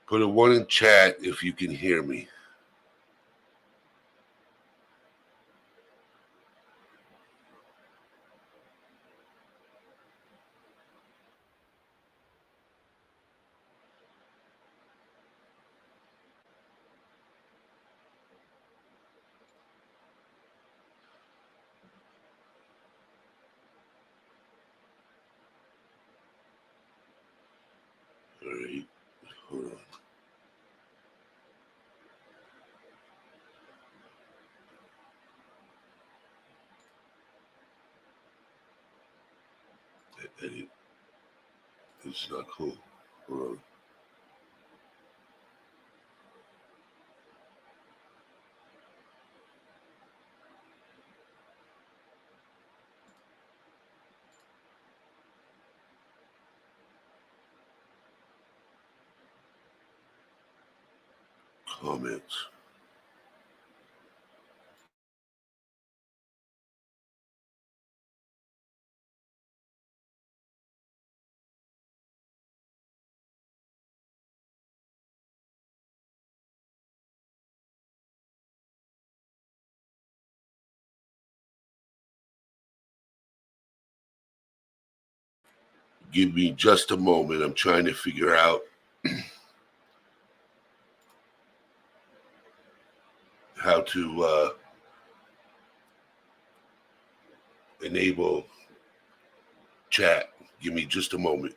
Put a 1 in chat if you can hear me. All right, hold on. Edit. It's not cool. Hold on. Comments. Give me just a moment. I'm trying to figure out how to enable chat. Give me just a moment.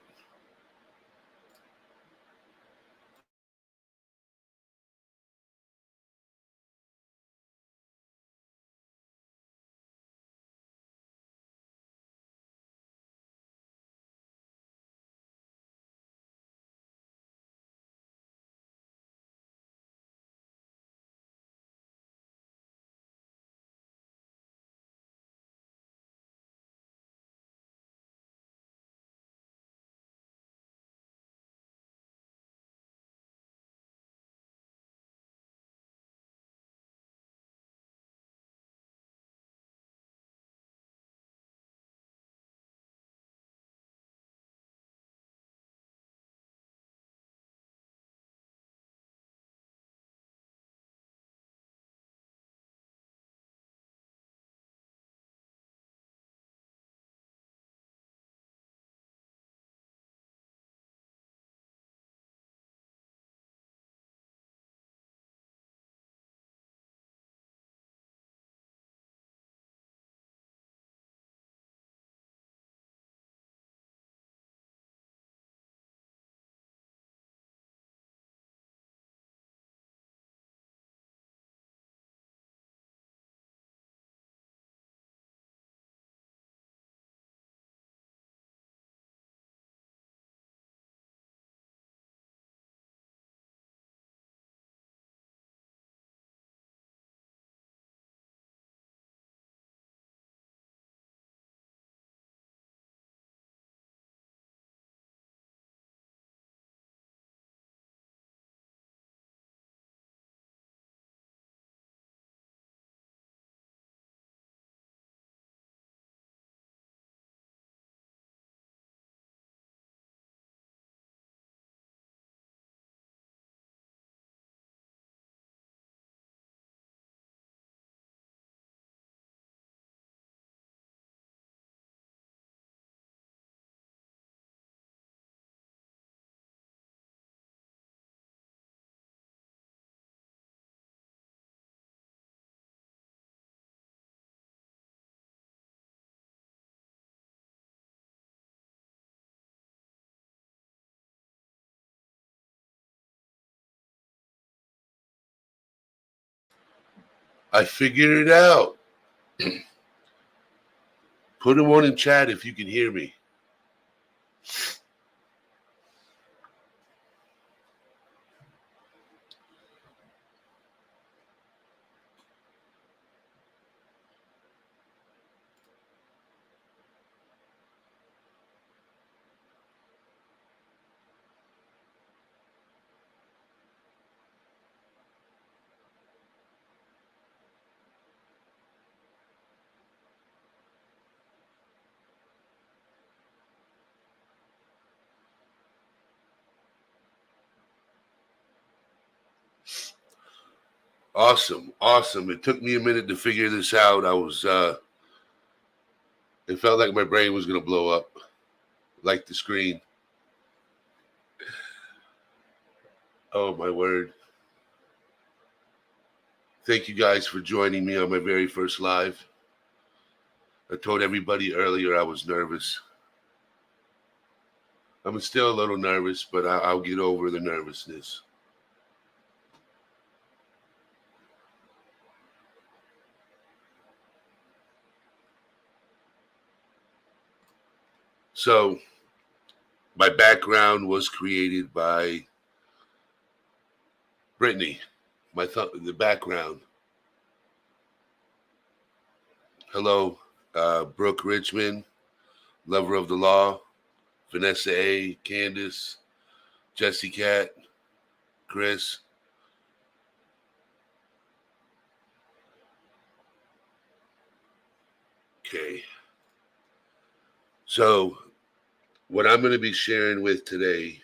I figured it out. Put a 1 in chat if you can hear me. Awesome. It took me a minute to figure this out. It felt like my brain was going to blow up, like the screen. Oh, my word. Thank you guys for joining me on my very first live. I told everybody earlier I was nervous. I'm still a little nervous, but I'll get over the nervousness. So, my background was created by Brittany. The background. Hello, Brooke Richmond, Lover of the Law, Vanessa A, Candace, Jesse Cat, Chris. Okay. So, what I'm going to be sharing with today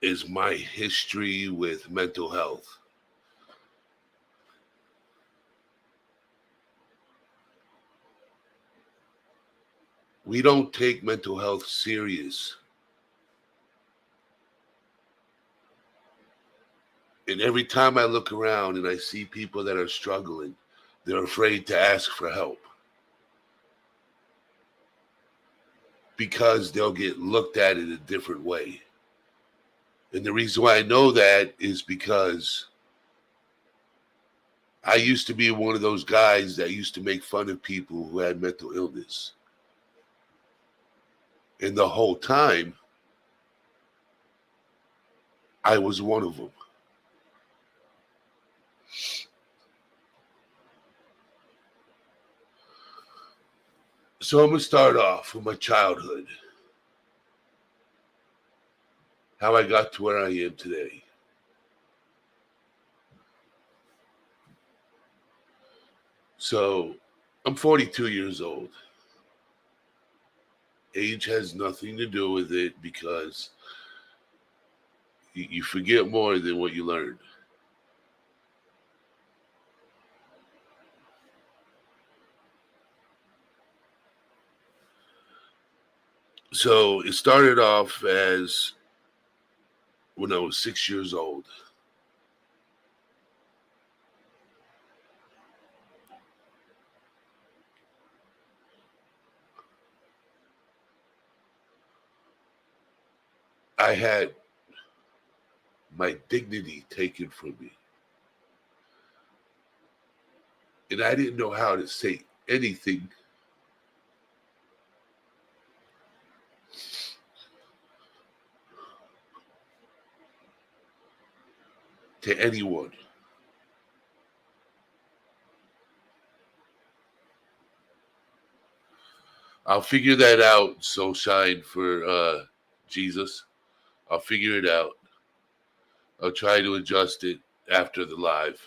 is my history with mental health. We don't take mental health serious. And every time I look around and I see people that are struggling, they're afraid to ask for help because they'll get looked at in a different way. And the reason why I know that is because I used to be one of those guys that used to make fun of people who had mental illness. And the whole time, I was one of them. So I'm going to start off with my childhood. How I got to where I am today. So I'm 42 years old. Age has nothing to do with it because you forget more than what you learned. So it started off as when I was 6 years old. I had my dignity taken from me. And I didn't know how to say anything to anyone. I'll figure that out, so shine for Jesus. I'll figure it out. I'll try to adjust it after the live.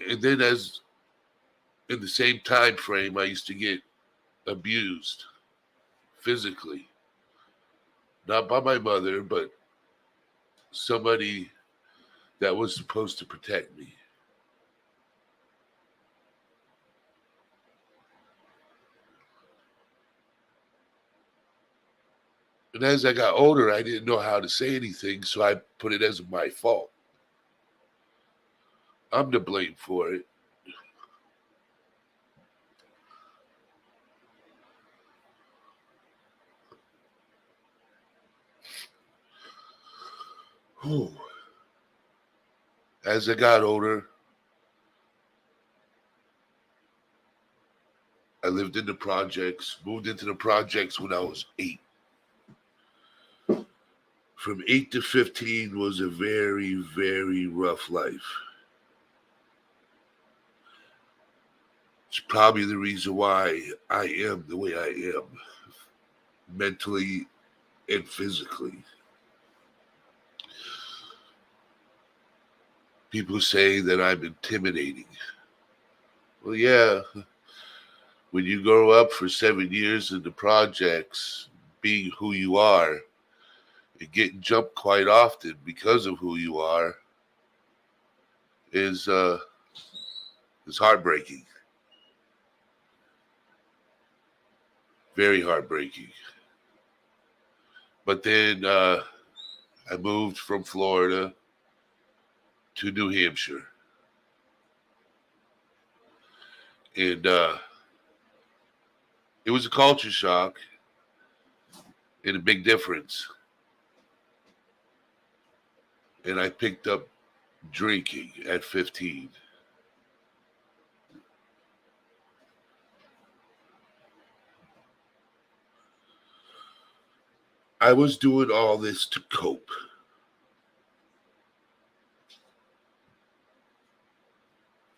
And then as in the same time frame, I used to get abused physically. Not by my mother, but somebody that was supposed to protect me. And as I got older, I didn't know how to say anything, so I put it as my fault. I'm to blame for it. Whew. As I got older, I lived in the projects, moved into the projects when I was 8. From 8 to 15 was a very, very rough life. It's probably the reason why I am the way I am, mentally and physically. People say that I'm intimidating. Well, yeah, when you grow up for 7 years in the projects, being who you are, and getting jumped quite often because of who you are, is heartbreaking. Very heartbreaking. But then I moved from Florida to New Hampshire. And it was a culture shock and a big difference. And I picked up drinking at 15. I was doing all this to cope.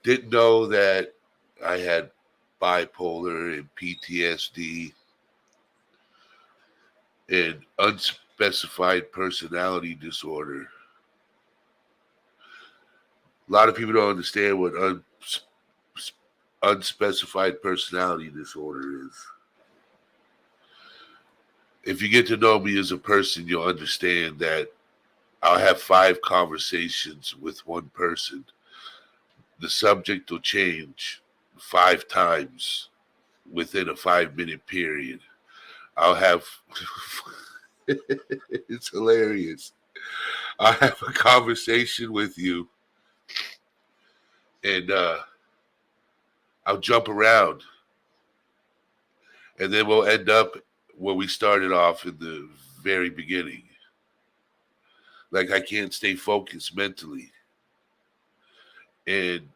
Didn't know that I had bipolar and PTSD and unspecified personality disorder. A lot of people don't understand what unspecified personality disorder is. If you get to know me as a person, you'll understand that I'll have 5 conversations with one person. The subject will change 5 times within a 5-minute period. I'll have, it's hilarious. I'll have a conversation with you and I'll jump around. And then we'll end up where we started off in the very beginning. Like I can't stay focused mentally. And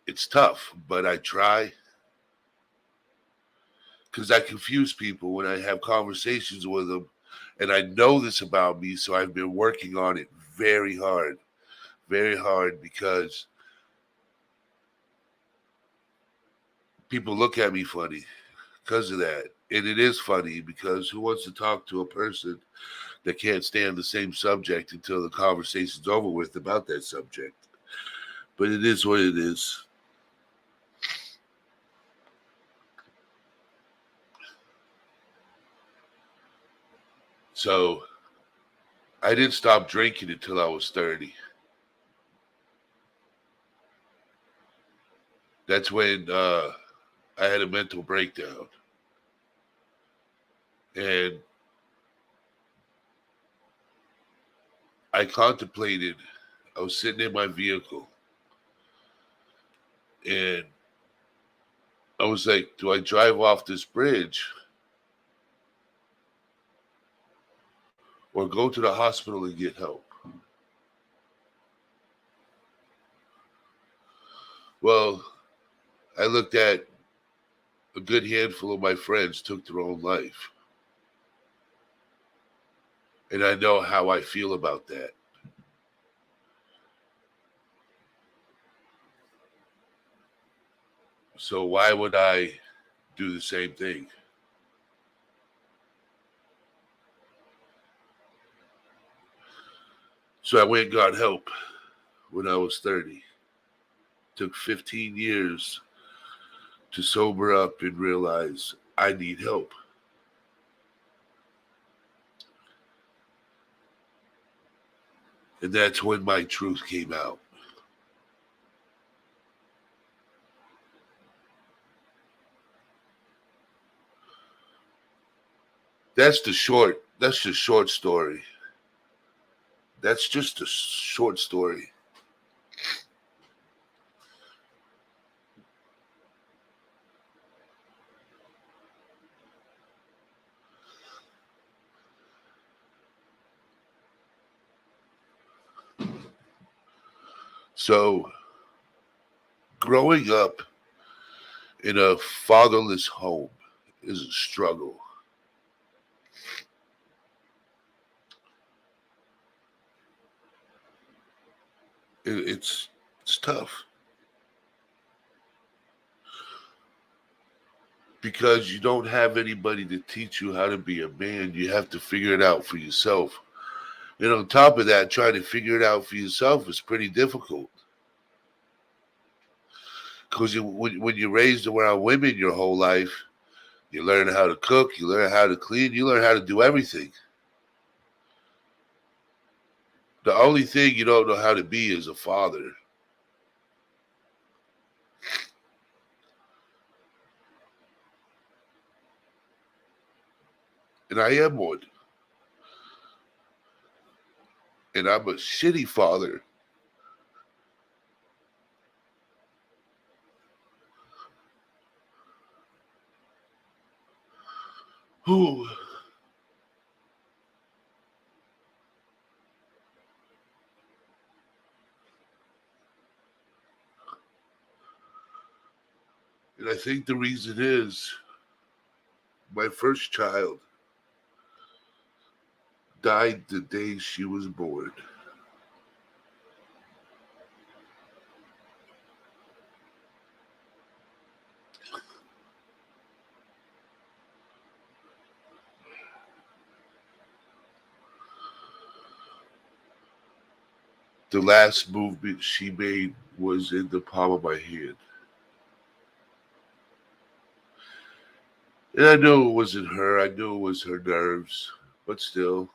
it's tough, but I try. Because I confuse people when I have conversations with them. And I know this about me, so I've been working on it very hard. Very hard, because people look at me funny because of that. And it is funny, because who wants to talk to a person that can't stand the same subject until the conversation's over with about that subject? But it is what it is. So I didn't stop drinking until I was 30. That's when I had a mental breakdown. And I contemplated, I was sitting in my vehicle and I was like, do I drive off this bridge or go to the hospital and get help? Well, I looked at a good handful of my friends took their own life. And I know how I feel about that. So why would I do the same thing? So I went and got help when I was 30. Took 15 years to sober up and realize I need help. And that's when my truth came out. That's the short story. That's just a short story. So, growing up in a fatherless home is a struggle. It's tough because you don't have anybody to teach you how to be a man. You have to figure it out for yourself. And on top of that, trying to figure it out for yourself is pretty difficult. Because when you're raised around women your whole life, You learn how to cook, you learn how to clean, you learn how to do everything. The only thing you don't know how to be is a father. And I am one. And I'm a shitty father. Whew. And I think the reason is my first child died the day she was born. The last movement she made was in the palm of my hand. And I knew it wasn't her. I knew it was her nerves. But still.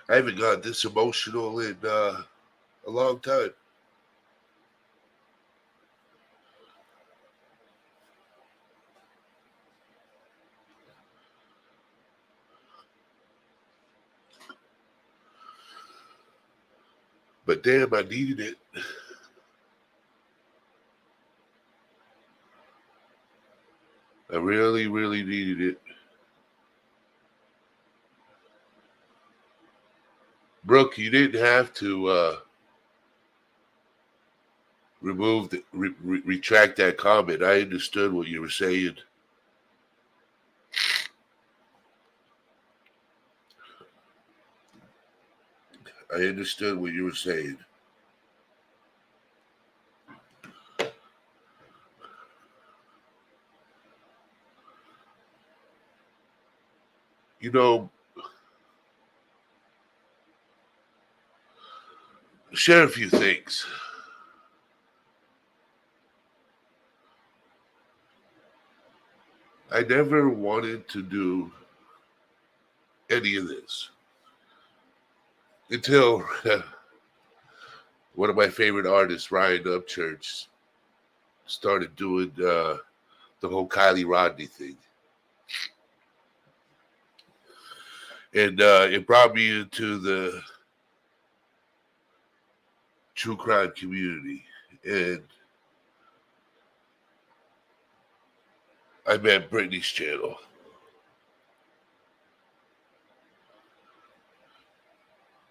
I haven't got this emotional in a long time. But damn, I needed it. I really, really needed it. Brooke, you didn't have to retract that comment. I understood what you were saying. I understood what you were saying. You know, share a few things. I never wanted to do any of this until one of my favorite artists, Ryan Upchurch, started doing the whole Kylie Rodney thing. And it brought me into the true crime community. And I met Britney's channel.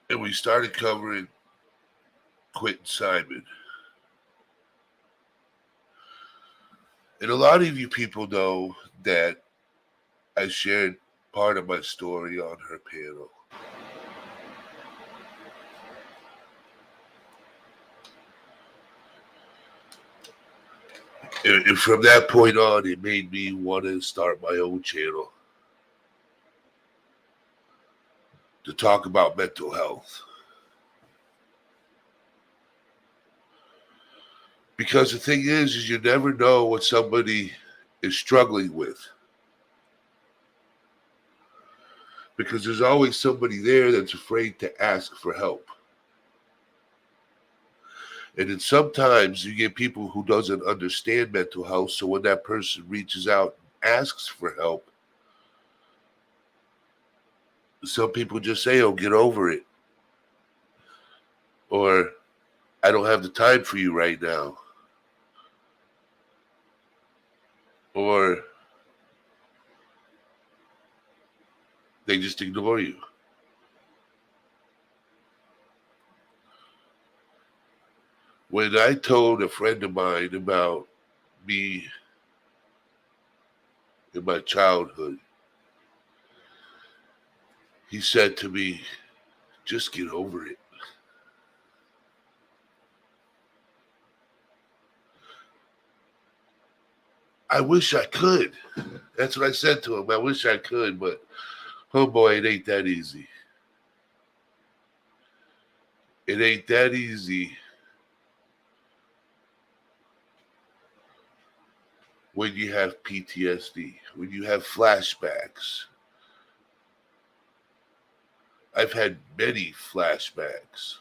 And we started covering Quentin Simon. And a lot of you people know that I shared part of my story on her panel. And from that point on, it made me want to start my own channel to talk about mental health. Because the thing is you never know what somebody is struggling with. Because there's always somebody there that's afraid to ask for help. And then sometimes you get people who doesn't understand mental health. So when that person reaches out and asks for help, some people just say, oh, get over it. Or I don't have the time for you right now. Or they just ignore you. When I told a friend of mine about me in my childhood, he said to me, Just get over it. I wish I could. That's what I said to him. I wish I could, but oh boy, it ain't that easy. It ain't that easy when you have PTSD, when you have flashbacks. I've had many flashbacks.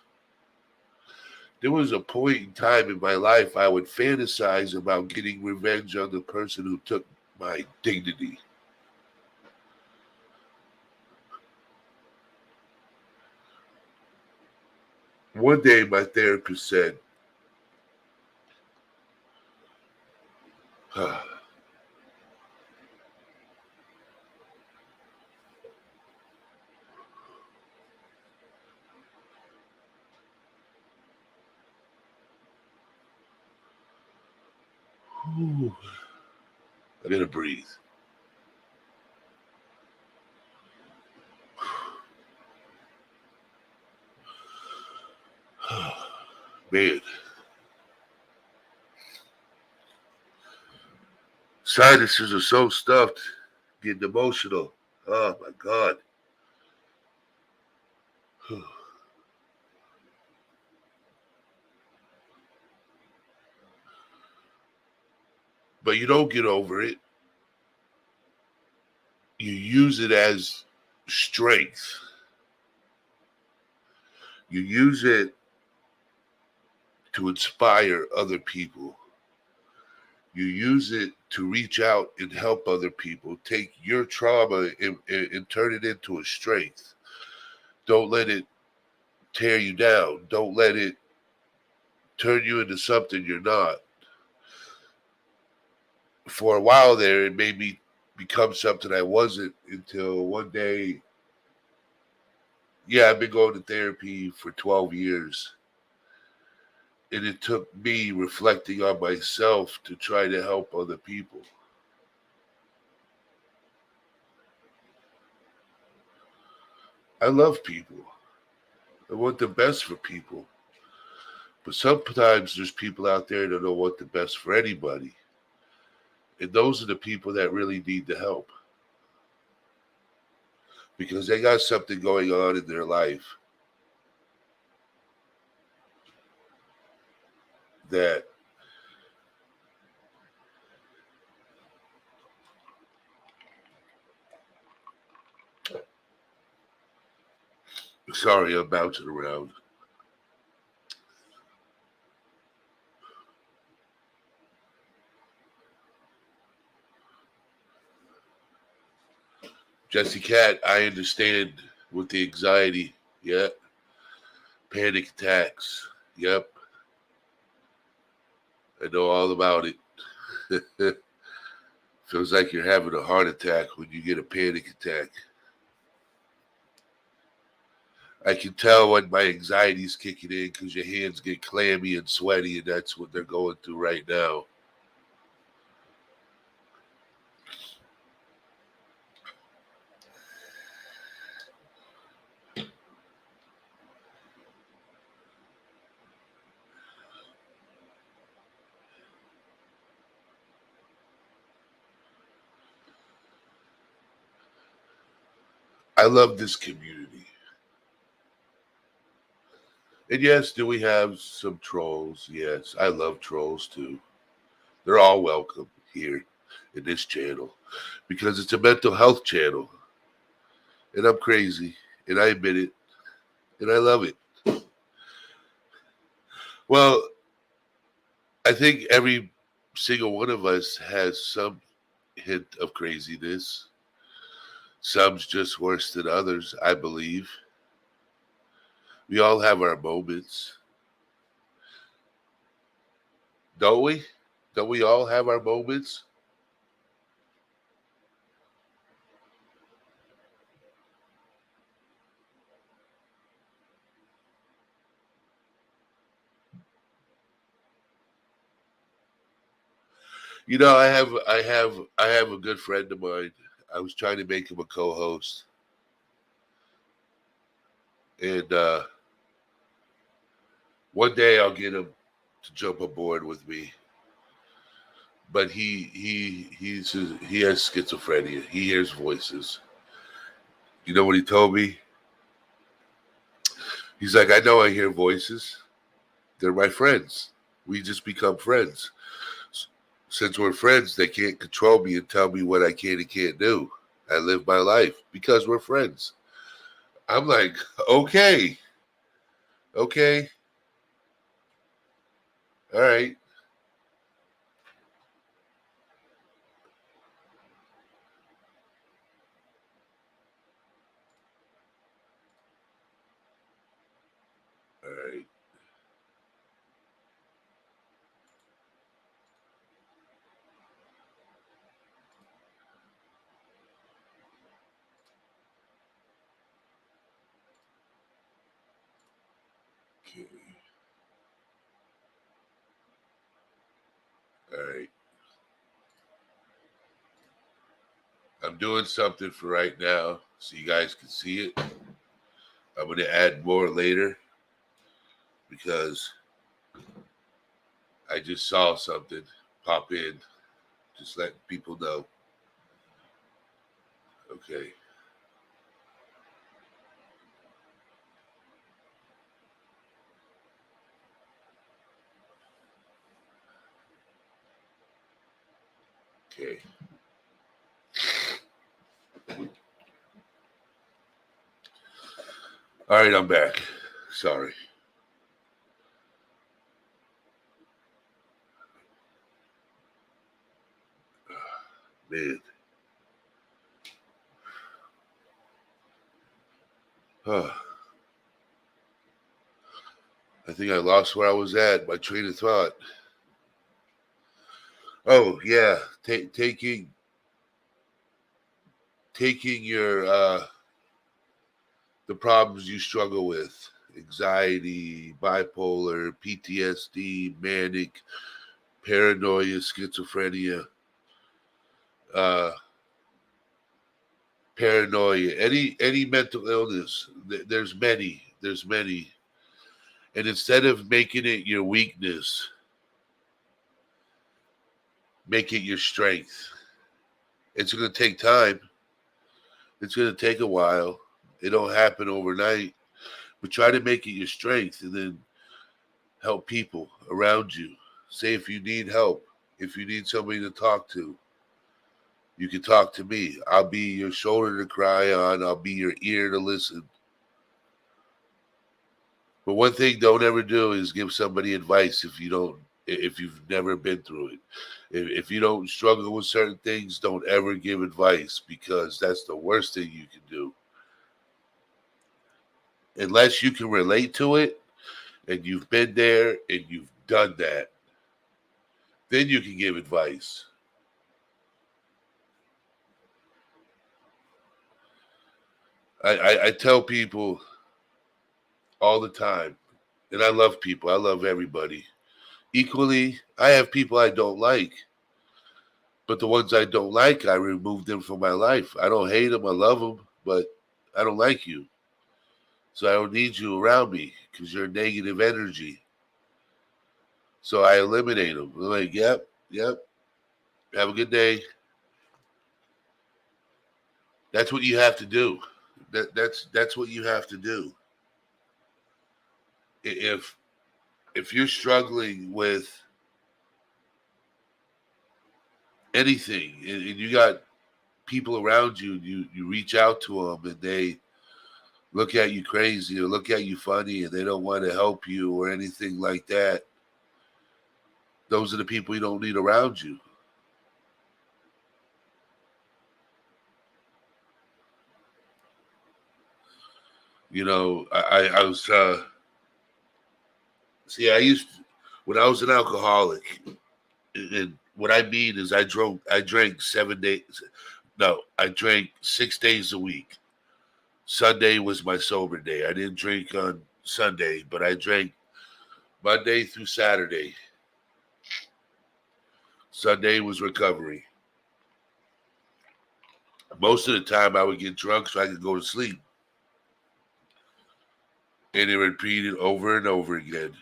There was a point in time in my life I would fantasize about getting revenge on the person who took my dignity. One day my therapist said, I gotta breathe. Man. Sinuses are so stuffed, getting emotional. Oh my God. But you don't get over it. You use it as strength. You use it to inspire other people. You use it to reach out and help other people. Take your trauma and turn it into a strength. Don't let it tear you down. Don't let it turn you into something you're not. For a while there, it made me become something I wasn't until one day. Yeah, I've been going to therapy for 12 years. And it took me reflecting on myself to try to help other people. I love people. I want the best for people. But sometimes there's people out there that don't want the best for anybody. And those are the people that really need the help. Because they got something going on in their life that sorry, I'm bouncing around. Jesse Cat, I understand with the anxiety. Yeah. Panic attacks. Yep. I know all about it. Feels like you're having a heart attack when you get a panic attack. I can tell when my anxiety's kicking in because your hands get clammy and sweaty, and that's what they're going through right now. I love this community. And yes, do we have some trolls? Yes, I love trolls too. They're all welcome here in this channel because it's a mental health channel. And I'm crazy, and I admit it, and I love it. Well, I think every single one of us has some hint of craziness. Some's just worse than others, I believe. We all have our moments. Don't we? Don't we all have our moments? You know, I have a good friend of mine. I was trying to make him a co-host. And one day I'll get him to jump aboard with me. But he has schizophrenia. He hears voices. You know what he told me? He's like, I know I hear voices. They're my friends. We just become friends. Since we're friends, they can't control me and tell me what I can and can't do. I live my life because we're friends. I'm like, okay, okay, all right. All right. Okay. All right. I'm doing something for right now so you guys can see it. I'm going to add more later because I just saw something pop in. Just letting people know. Okay. Okay. All right, I'm back. Sorry. Man. Huh. I think I lost where I was at, my train of thought. Oh, yeah. Taking your the problems you struggle with, anxiety, bipolar, PTSD, manic, paranoia, schizophrenia, uh, paranoia, any mental illness. There's many, and instead of making it your weakness, make it your strength. It's going to take time. It's going to take a while. It don't happen overnight, but try to make it your strength, and then help people around you. Say if you need help, if you need somebody to talk to, you can talk to me. I'll be your shoulder to cry on. I'll be your ear to listen. But one thing don't ever do is give somebody advice if you've never been through it. If you don't struggle with certain things, don't ever give advice because that's the worst thing you can do. Unless you can relate to it and you've been there and you've done that, then you can give advice. I tell people all the time, and I love people. I love everybody equally. I have people I don't like, but the ones I don't like, I remove them from my life. I don't hate them. I love them, but I don't like you. So I don't need you around me because you're negative energy. So I eliminate them. I'm like, yep, yep. Have a good day. That's what you have to do. That's what you have to do. If if you're struggling with anything and you got people around you, you reach out to them and they look at you crazy or look at you funny and they don't want to help you or anything like that, those are the people you don't need around you. You know, I was see I used when I was an alcoholic, and what I mean is I drank 7 days. No, I drank 6 days a week. Sunday was my sober day. I didn't drink on Sunday, but I drank Monday through Saturday. Sunday was recovery. Most of the time I would get drunk so I could go to sleep. And it repeated over and over again.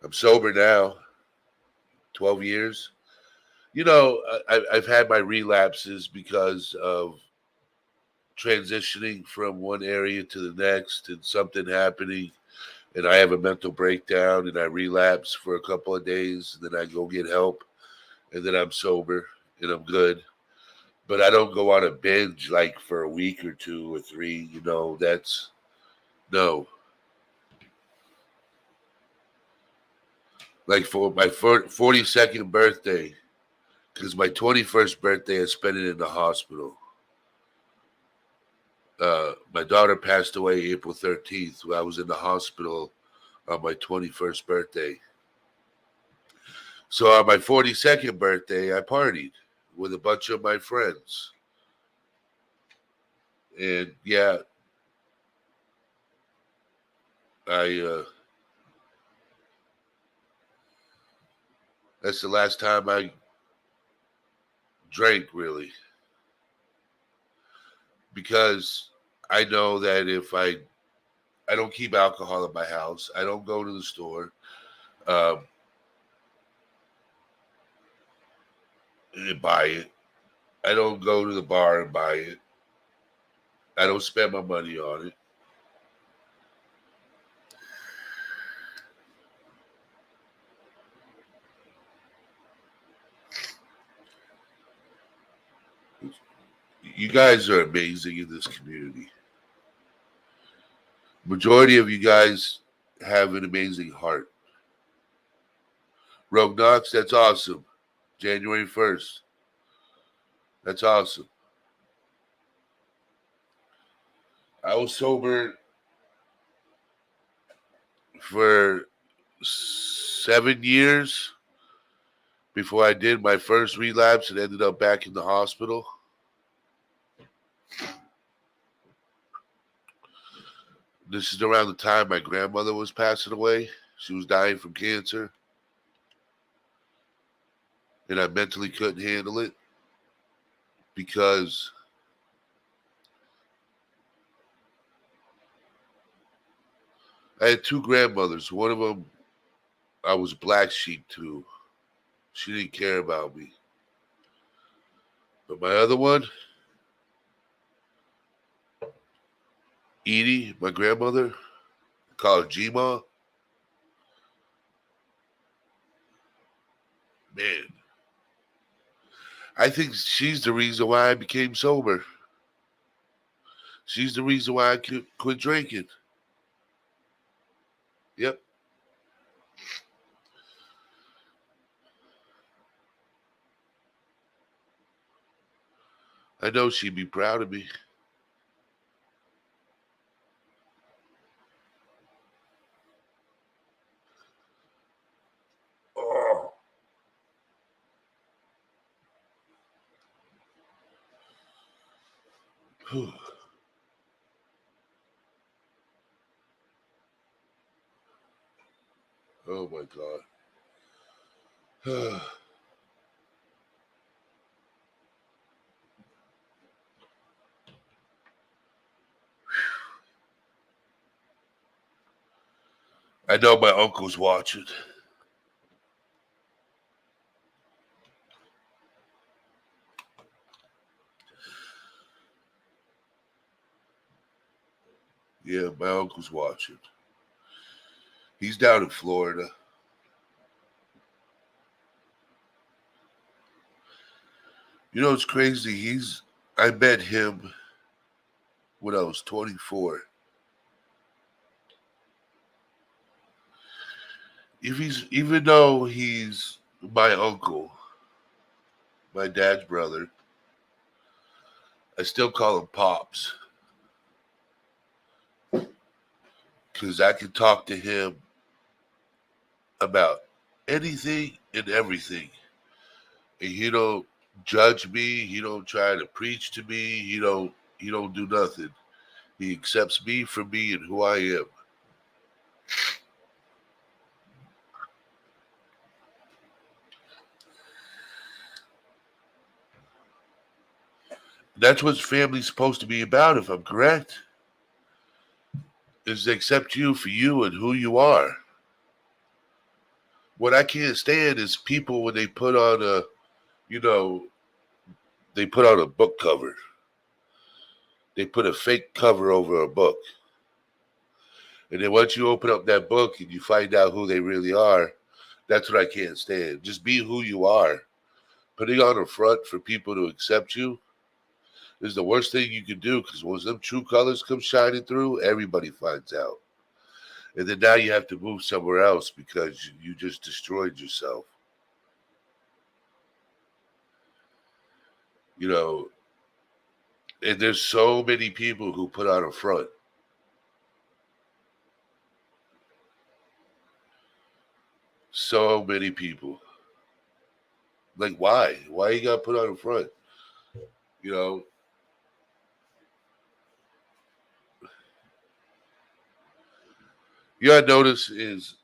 I'm sober now, 12 years. I've had my relapses because of transitioning from one area to the next and something happening, and I have a mental breakdown and I relapse for a couple of days, and then I go get help, and then I'm sober and I'm good. But I don't go on a binge like for a week or two or three. That's no. Like for my 42nd birthday, because my 21st birthday I spent it in the hospital. My daughter passed away April 13th. I was in the hospital on my 21st birthday. So on my 42nd birthday, I partied with a bunch of my friends. And yeah, I that's the last time I drank really, because I know that if I don't keep alcohol at my house, I don't go to the store um, and buy it. I don't go to the bar and buy it. I don't spend my money on it. You guys are amazing in this community. Majority of you guys have an amazing heart. Rogue Knox, that's awesome. January 1st. That's awesome. I was sober for 7 years before I did my first relapse and ended up back in the hospital. This is around the time my grandmother was passing away. She was dying from cancer. And I mentally couldn't handle it because I had two grandmothers. One of them I was black sheep to. She didn't care about me. But my other one, Edie, my grandmother, I call her G-Ma. Man, I think she's the reason why I became sober. She's the reason why I quit drinking. Yep. I know she'd be proud of me. Oh, oh my God. I know my uncle's watching. Yeah, my uncle's watching. He's down in Florida. It's crazy. I met him when I was 24. Even though he's my uncle, my dad's brother, I still call him Pops because I can talk to him about anything and everything, and he don't judge me. He don't try to preach to me. He don't do nothing. He accepts me for me and who I am. That's what family's supposed to be about, if I'm correct, is to accept you for you and who you are. What I can't stand is people when they put on you know, they put on a book cover. They put a fake cover over a book. And then once you open up that book and you find out who they really are, that's what I can't stand. Just be who you are. Putting on a front for people to accept you is the worst thing you can do, because once them true colors come shining through, everybody finds out. And then now you have to move somewhere else because you just destroyed yourself. You know, and there's so many people who put on a front. So many people. Like, why? Why you gotta put on a front? You know, you gotta notice is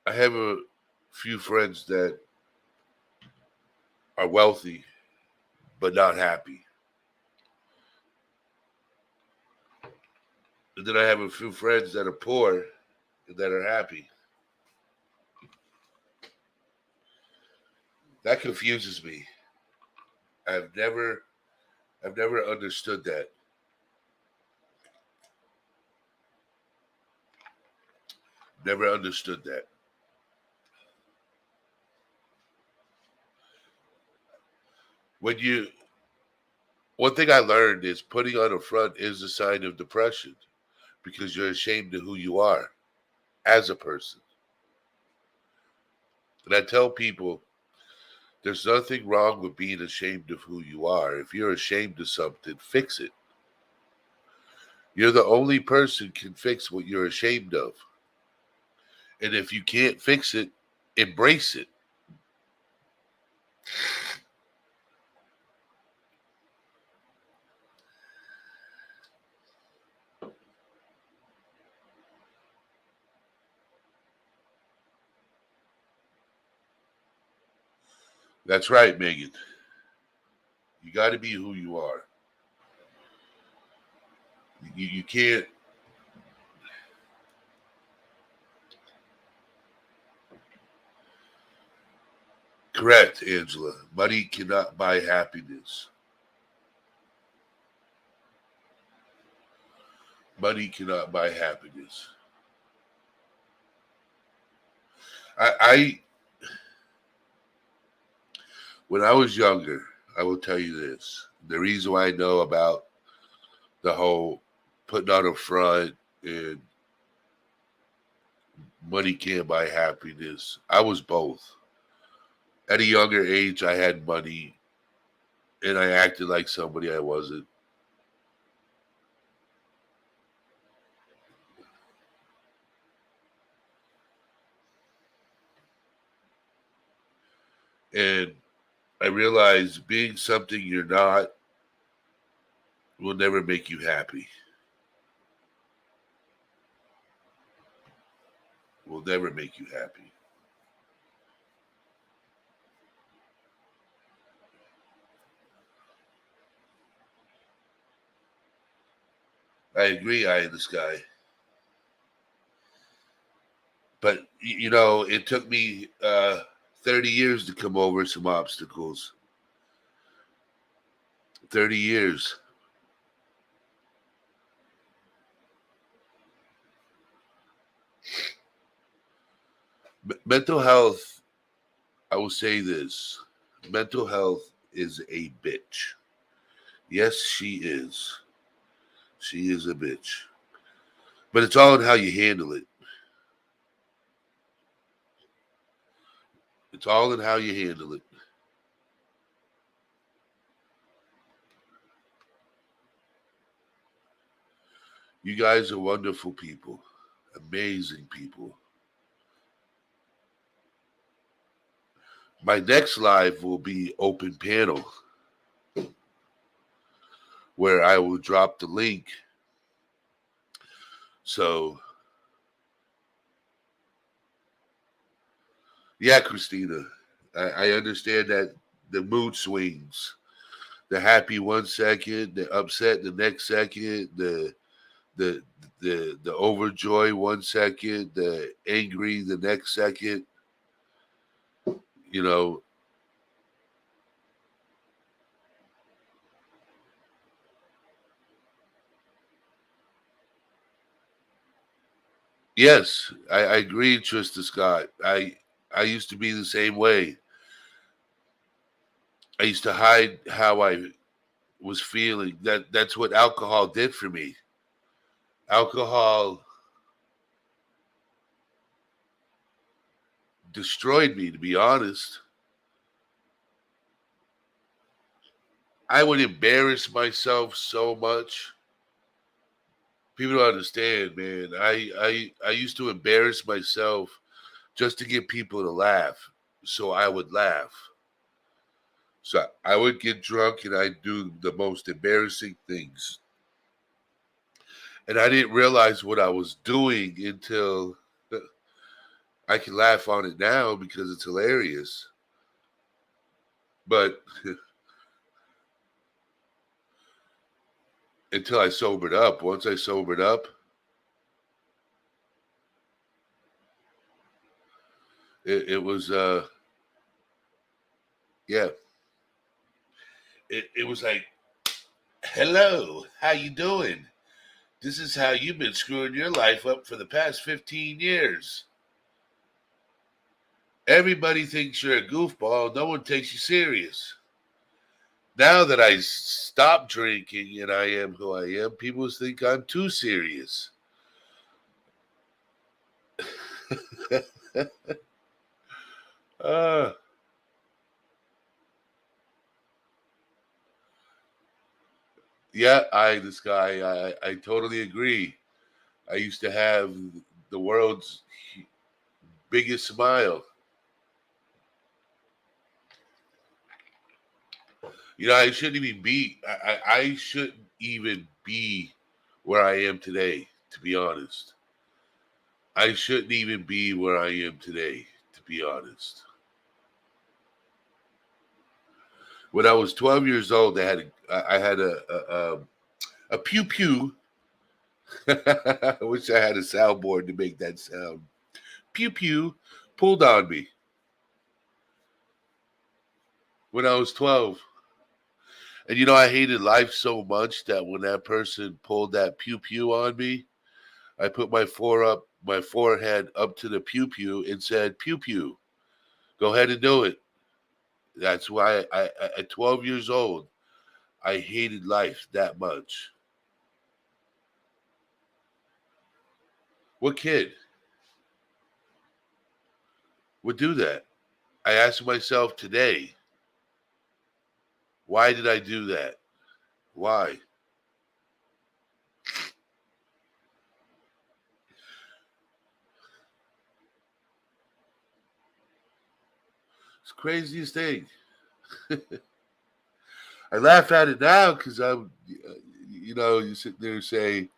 I have a few friends that are wealthy but not happy. And then I have a few friends that are poor and that are happy. That confuses me. I've never I've never understood that. Never understood that. When you One thing I learned is putting on a front is a sign of depression because you're ashamed of who you are as a person. And I tell people there's nothing wrong with being ashamed of who you are. If you're ashamed of something, fix it. You're the only person can fix what you're ashamed of. And if you can't fix it, embrace it. That's right, Megan. You got to be who you are. You can't. Correct, Angela. Money cannot buy happiness. Money cannot buy happiness. I when I was younger, I will tell you this. The reason why I know about the whole putting on a front and money can't buy happiness. I was both. At a younger age, I had money and I acted like somebody I wasn't. And I realized being something you're not will never make you happy. Will never make you happy. I agree, eye in the sky. But it took me 30 years to come over some obstacles. 30 years. Mental health, I will say this. Mental health is a bitch. Yes, she is. She is a bitch. But it's all in how you handle it. It's all in how you handle it. You guys are wonderful people. Amazing people. My next live will be open panel where I will drop the link. So, yeah, Christina, I understand that the mood swings the happy 1 second, the upset the next second, the the overjoy 1 second, the angry the next second. You know, yes, I agree, Trista Scott. I used to be the same way. I used to hide how I was feeling. That's what alcohol did for me. Alcohol destroyed me, to be honest. I would embarrass myself so much. People don't understand, man. I used to embarrass myself just to get people to laugh. So I would laugh. So I would get drunk and I'd do the most embarrassing things. And I didn't realize what I was doing until I can laugh on it now because it's hilarious. But until I sobered up, once I sobered up, it was yeah. It was like, hello, how you doing? This is how you've been screwing your life up for the past 15 years. Everybody thinks you're a goofball. No one takes you serious. Now that I stopped drinking and I am who I am, people think I'm too serious. uh, yeah, this guy, I totally agree. I used to have the world's biggest smile. You know, I shouldn't even be. I shouldn't even be where I am today. To be honest, I shouldn't even be where I am today. To be honest, when I was 12 years old, I had a pew pew. I wish I had a soundboard to make that sound. Pew pew pulled on me when I was 12. And you know, I hated life so much that when that person pulled that pew pew on me, I put my forehead up to the pew pew and said, "Pew pew, go ahead and do it." That's why at 12 years old, I hated life that much. What kid would do that? I ask myself today, why did I do that? Why? It's the craziest thing. I laugh at it now because you know, you sit there and say,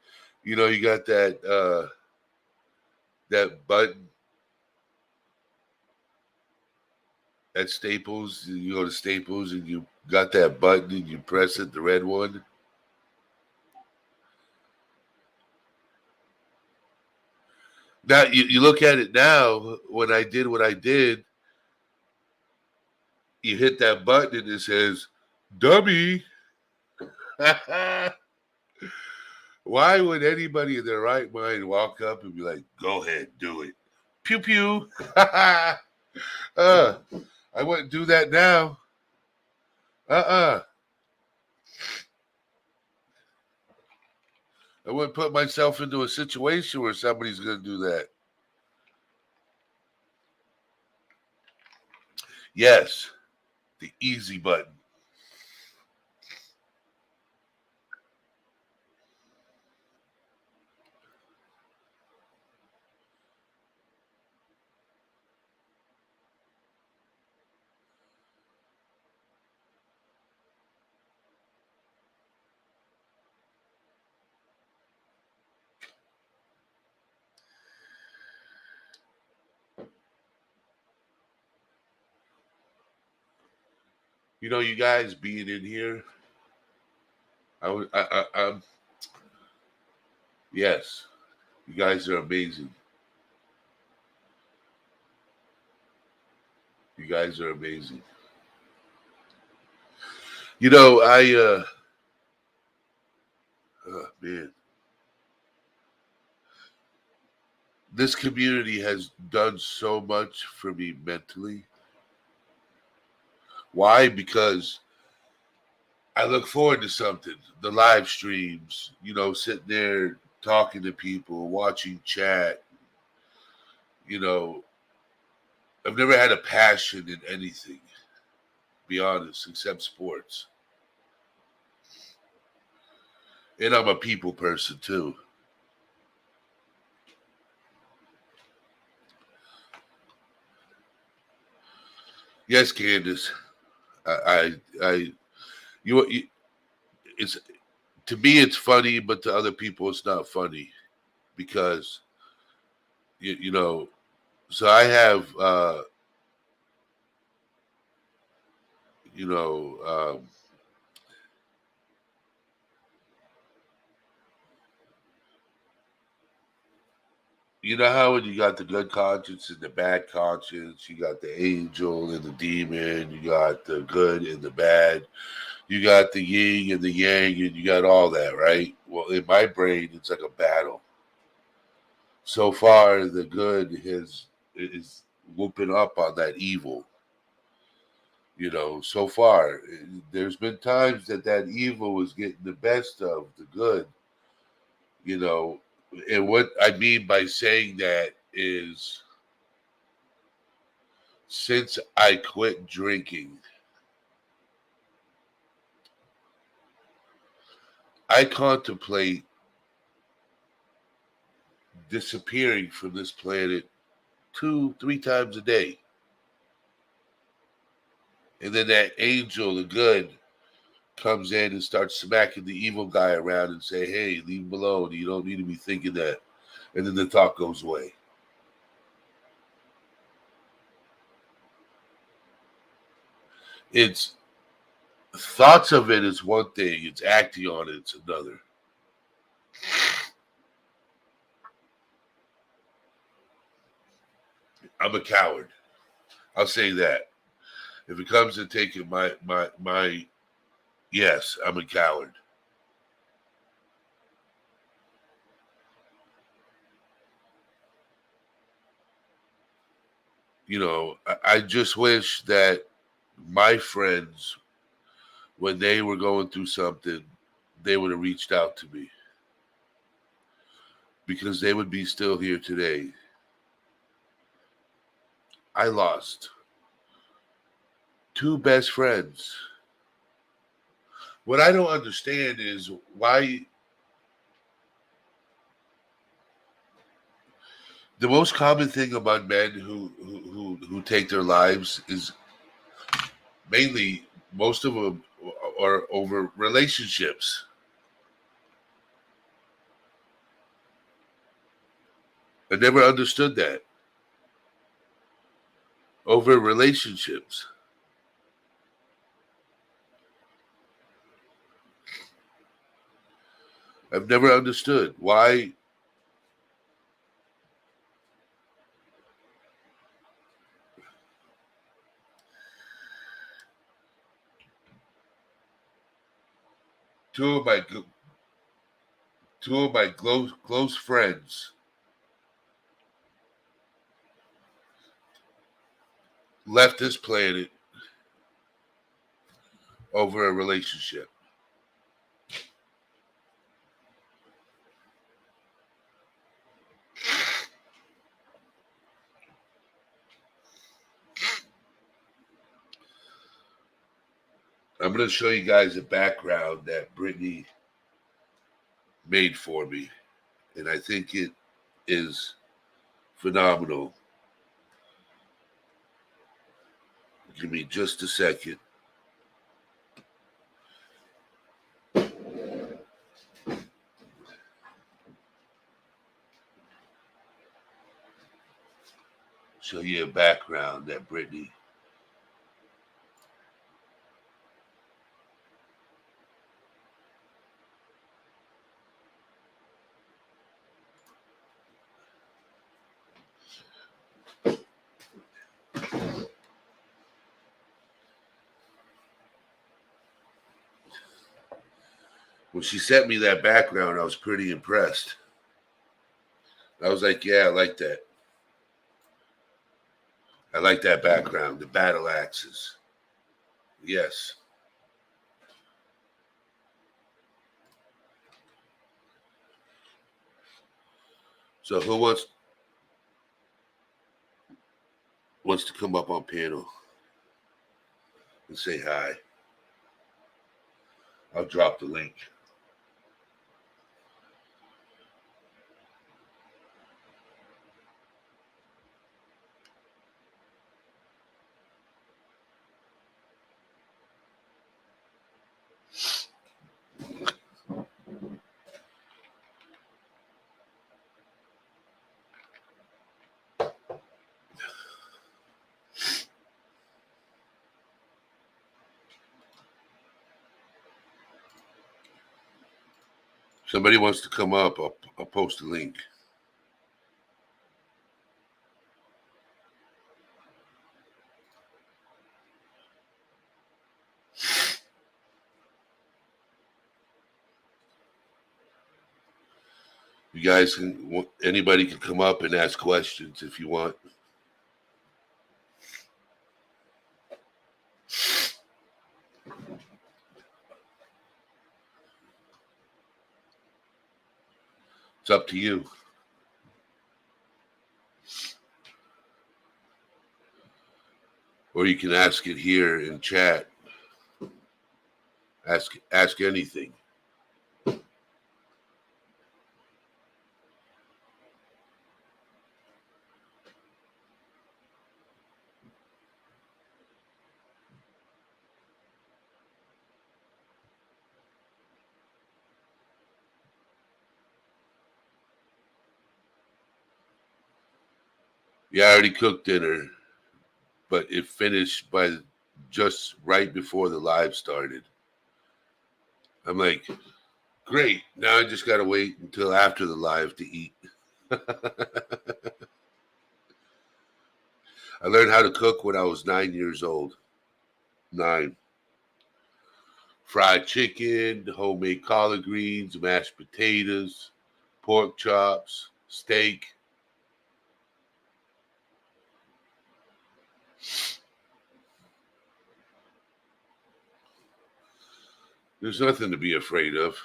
you know, you got that button at Staples. You go to Staples and you got that button and you press it, the red one. Now you look at it now. When I did what I did, you hit that button and it says, "Dummy." Why would anybody in their right mind walk up and be like, "Go ahead, do it"? Pew pew. I wouldn't do that now. Uh. I wouldn't put myself into a situation where somebody's going to do that. Yes, the easy button. You know, you guys being in here, Yes, you guys are amazing. You guys are amazing. You know, man, this community has done so much for me mentally. Why? Because I look forward to something. The live streams, sitting there talking to people, watching chat. You know, I've never had a passion in anything, be honest, except sports. And I'm a people person too. Yes, Candace. I you it's to me it's funny, but to other people it's not funny because you know. So I have you know you know how when you got the good conscience and the bad conscience, you got the angel and the demon, you got the good and the bad, you got the yin and the yang, and you got all that, right? Well, in my brain, it's like a battle. So far, the good is whooping up on that evil. So far, there's been times that evil was getting the best of the good. You know, and what I mean by saying that is since I quit drinking, I contemplate disappearing from this planet 2, 3 times a day. And then that angel, the good, comes in and starts smacking the evil guy around and say, "Hey, leave him alone. You don't need to be thinking that." And then the thought goes away. It's thoughts of it is one thing, it's acting on it, it's another. I'm a coward. I'll say that. If it comes to taking my yes, I'm a coward. I just wish that my friends, when they were going through something, they would have reached out to me because they would be still here today. I lost two best friends. What I don't understand is why the most common thing among men who take their lives is mainly most of them are over relationships. I never understood that. Over relationships. I've never understood why two of my close friends left this planet over a relationship. I'm going to show you guys a background that Brittany made for me, and I think it is phenomenal. Give me just a second. Show you a background that Brittany. When she sent me that background, I was pretty impressed. I was like, yeah, I like that. I like that background, the battle axes. Yes. So who wants to come up on panel and say hi? I'll drop the link. Somebody wants to come up, I'll post a link. You guys can, anybody can come up and ask questions if you want. It's up to you. Or you can ask it here in chat. Ask anything. Yeah, I already cooked dinner, but it finished by just right before the live started. I'm like, great. Now I just got to wait until after the live to eat. I learned how to cook when I was 9 years old. 9. Fried chicken, homemade collard greens, mashed potatoes, pork chops, steak. There's nothing to be afraid of.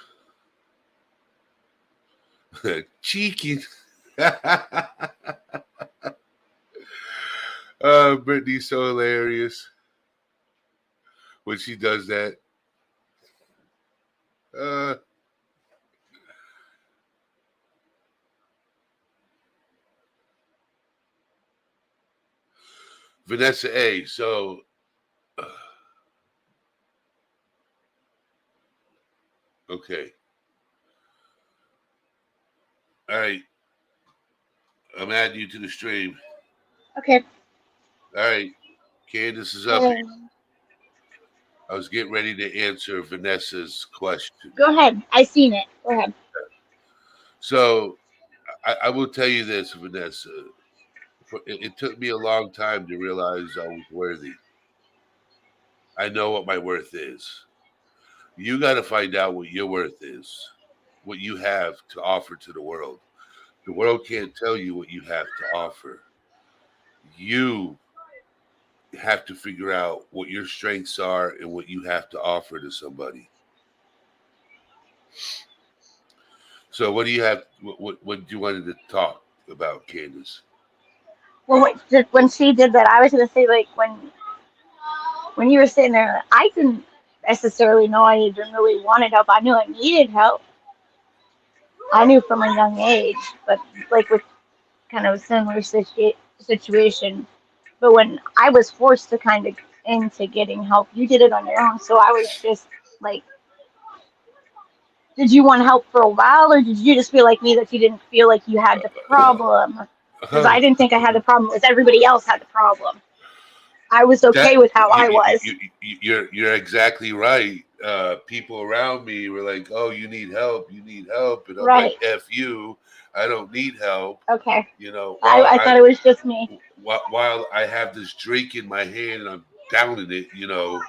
Chicken. Brittany's so hilarious when she does that. Vanessa A. So, okay. All right. I'm adding you to the stream. Okay. All right. Candace is up. I was getting ready to answer Vanessa's question. Go ahead. I seen it. Go ahead. So, I will tell you this, Vanessa. It took me a long time to realize I was worthy. I know what my worth is. You got to find out what your worth is, what you have to offer to the world. The world can't tell you what you have to offer. You have to figure out what your strengths are and what you have to offer to somebody. So, what do you have? What do you wanted to talk about, Candace? Well, when she did that, I was going to say, like, when you were sitting there, I didn't necessarily know I even really wanted help. I knew I needed help. I knew from a young age, but like with kind of a similar situation. But when I was forced to kind of into getting help, you did it on your own. So I was just like, did you want help for a while, or did you just feel like me that you didn't feel like you had the problem? Because I didn't think I had the problem. It was everybody else had the problem. I was okay with how I was. You're exactly right. People around me were like, "Oh, you need help. You need help," and I'm like, "F you. I don't need help." Okay. You know, I thought it was just me. While I have this drink in my hand and I'm downing it, you know,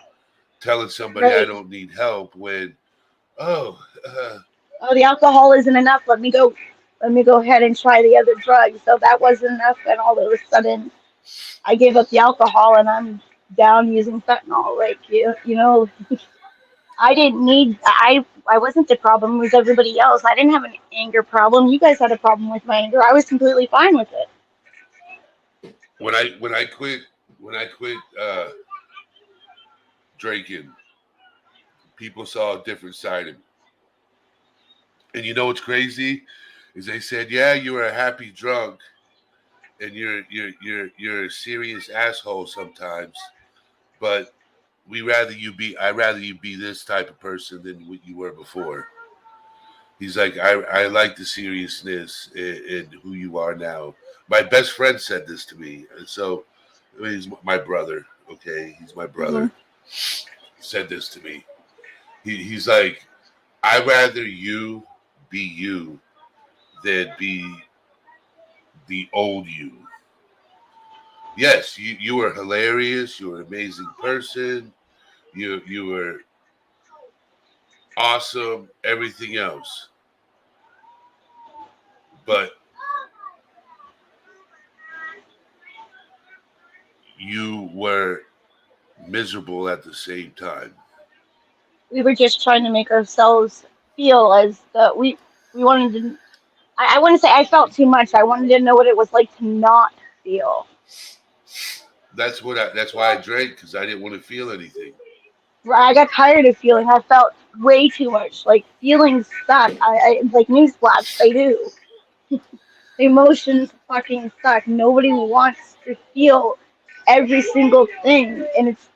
telling somebody I don't need help when, Oh, Oh, the alcohol isn't enough. Let me go ahead and try the other drugs. So that wasn't enough, and all of a sudden, I gave up the alcohol, and I'm down using fentanyl. Like I didn't need. I wasn't the problem. It was everybody else. I didn't have an anger problem. You guys had a problem with my anger. I was completely fine with it. when I quit drinking, people saw a different side of me. And you know what's crazy is they said, "Yeah, you were a happy drunk, and you're a serious asshole sometimes, but I'd rather you be this type of person than what you were before." He's like, I like the seriousness in who you are now. My best friend said this to me. And so, I mean, he's my brother, okay? He's my Hmm. brother. Said this to me. He's like, I'd rather you be you than be the old you. Yes, you were hilarious. You were an amazing person. You were awesome. Everything else, but you were miserable at the same time. We were just trying to make ourselves feel as the we wanted to. I wouldn't say I felt too much. I wanted to know what it was like to not feel. That's why I drank, because I didn't want to feel anything. I got tired of feeling. I felt way too much. Like feelings suck. Like newsflash, they do. Emotions fucking suck. Nobody wants to feel every single thing, and it's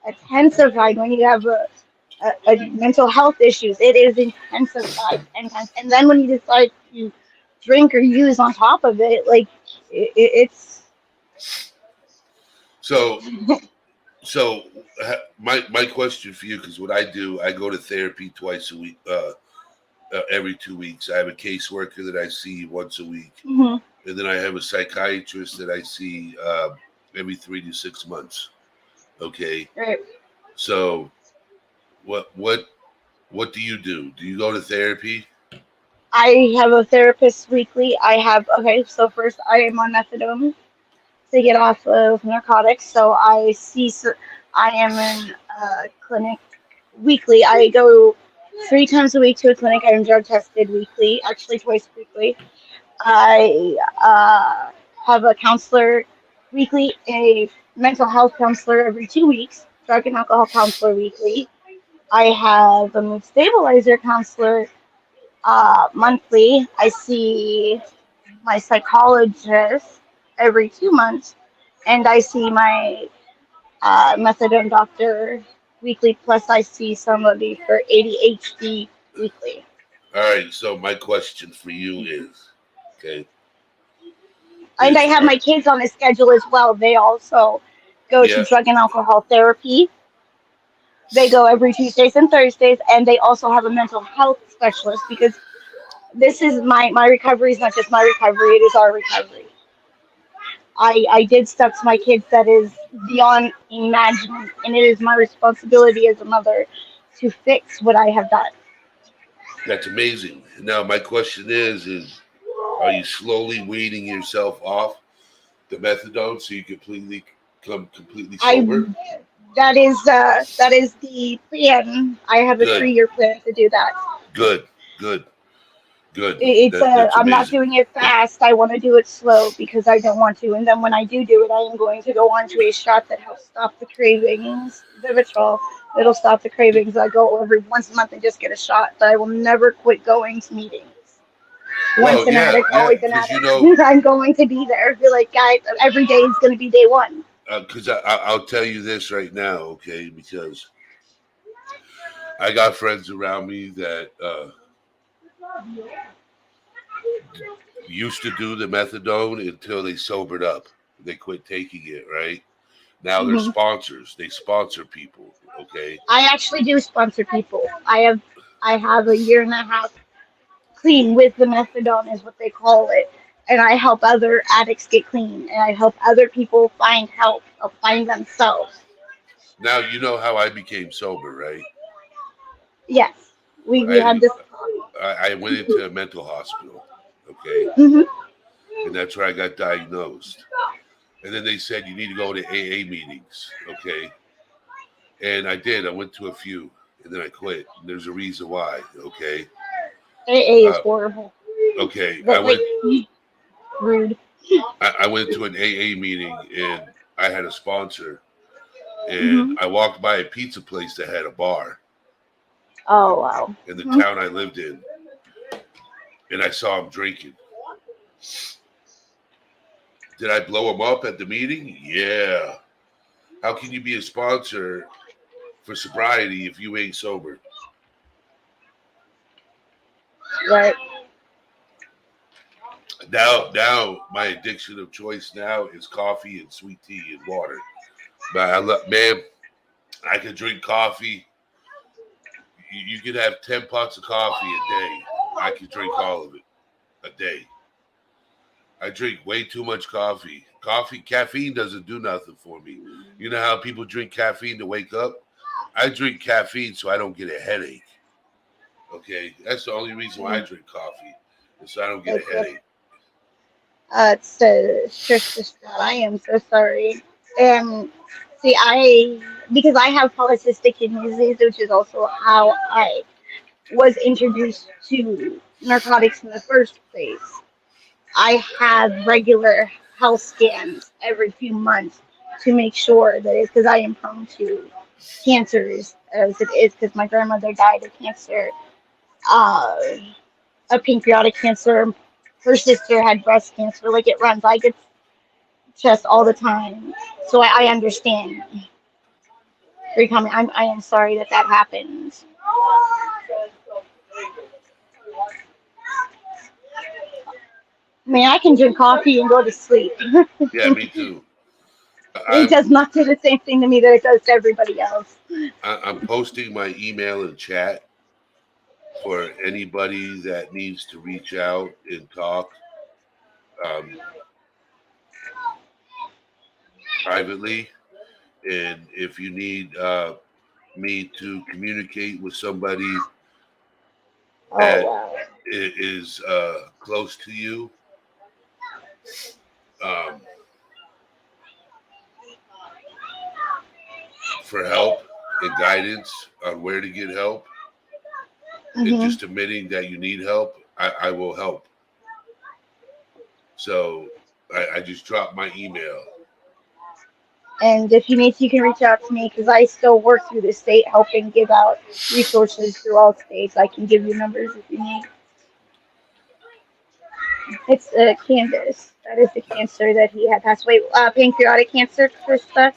intensified when you have a mental health issues. It is intensified, and then when you decide to drink or use on top of it, like it's So so my question for you, because what I do, I go to therapy twice a week, every 2 weeks. I have a caseworker that I see once a week, hmm. and then I have a psychiatrist that I see every 3 to 6 months. Okay, Right. so what what what do you do? Do you go to therapy? I have a therapist weekly. I have okay. So first, I am on methadone to get off of narcotics. So I am in a clinic weekly. I go 3 times a week to a clinic. I am drug tested weekly, actually twice weekly. I have a counselor weekly, a mental health counselor every 2 weeks, drug and alcohol counselor weekly. I have a mood stabilizer counselor monthly. I see my psychologist every 2 months, and I see my methadone doctor weekly. Plus, I see somebody for ADHD weekly. All right. So my question for you is, okay, And I have are my kids on a schedule as well. They also go to yeah. drug and alcohol therapy. They go every Tuesdays and Thursdays, and they also have a mental health specialist because this is my recovery is not just my recovery; it is our recovery. I did stuff to my kids that is beyond imagining, and it is my responsibility as a mother to fix what I have done. That's amazing. Now my question is are you slowly weaning yourself off the methadone so you completely come completely I sober? that is the plan. I have a Good, 3 year plan to do that. good, good, good. It's That's I'm not amazing. doing it fast. I want to do it slow because I don't want to. And then when I do it, I am going to go on to a shot that helps stop the cravings. Vivitrol. It'll stop the cravings. I go every once a month and just get a shot. But I will never quit going to meetings. Once Well, an yeah, addict, yeah, always an because addict. I'm going to be there. Be like, guys, every day is going to be day one. because I'll tell you this right now, okay? Because I got friends around me that used to do the methadone until they sobered up. They quit taking it, right? Now they're Hmm. sponsors. They sponsor people, okay? I actually do sponsor people. I have a year and a half clean with the methadone is what they call it. And I help other addicts get clean, and I help other people find help or find themselves. Now you know how I became sober, right? Yes. We had I this. I went into a mental hospital, okay, Hmm. and that's where I got diagnosed. And then they said you need to go to AA meetings, okay, and I did. I went to a few, and then I quit. And there's a reason why, okay. AA is Uh, horrible. okay, But like rude. I went to an AA meeting, and I had a sponsor, and Hmm. I walked by a pizza place that had a bar Oh wow. in the Mhm. town I lived in, and I saw him drinking. Did I blow him up at the meeting? Yeah. How can you be a sponsor for sobriety if you ain't sober? Right. Now my addiction of choice now is coffee and sweet tea and water. But I love, man, I could drink coffee. You could have 10 pots of coffee a day. I could drink all of it a day. I drink way too much coffee. Caffeine doesn't do nothing for me. You know how people drink caffeine to wake up? I drink caffeine so I don't get a headache. Okay, that's the only reason why I drink coffee, is so I don't get a It's a headache. it's a stress distraught. I am so sorry. And see, I because I have polycystic kidney disease, which is also how I was introduced to narcotics in the first place. I have regular health scans every few months to make sure that it's because I am prone to cancers as it is because my grandmother died of cancer, uh, a pancreatic cancer. Her sister had breast cancer. Like it runs. I get chest all the time, so I understand where you're coming. I am sorry that that happened. I mean, I can drink coffee and go to sleep. Yeah, me too. It I'm does not do the same thing to me that it does to everybody else. I'm posting my email in chat for anybody that needs to reach out and talk um, privately. And if you need me to communicate with somebody Oh that wow. is close to you, um, for help and guidance on where to get help, and Hmm. just admitting that you need help, I will help. So I just dropped my email. And if you need to, you can reach out to me because I still work through the state helping give out resources through all states. I can give you numbers if you need. It's Candace. That is the cancer that he had passed away. Pancreatic cancer, first stuff.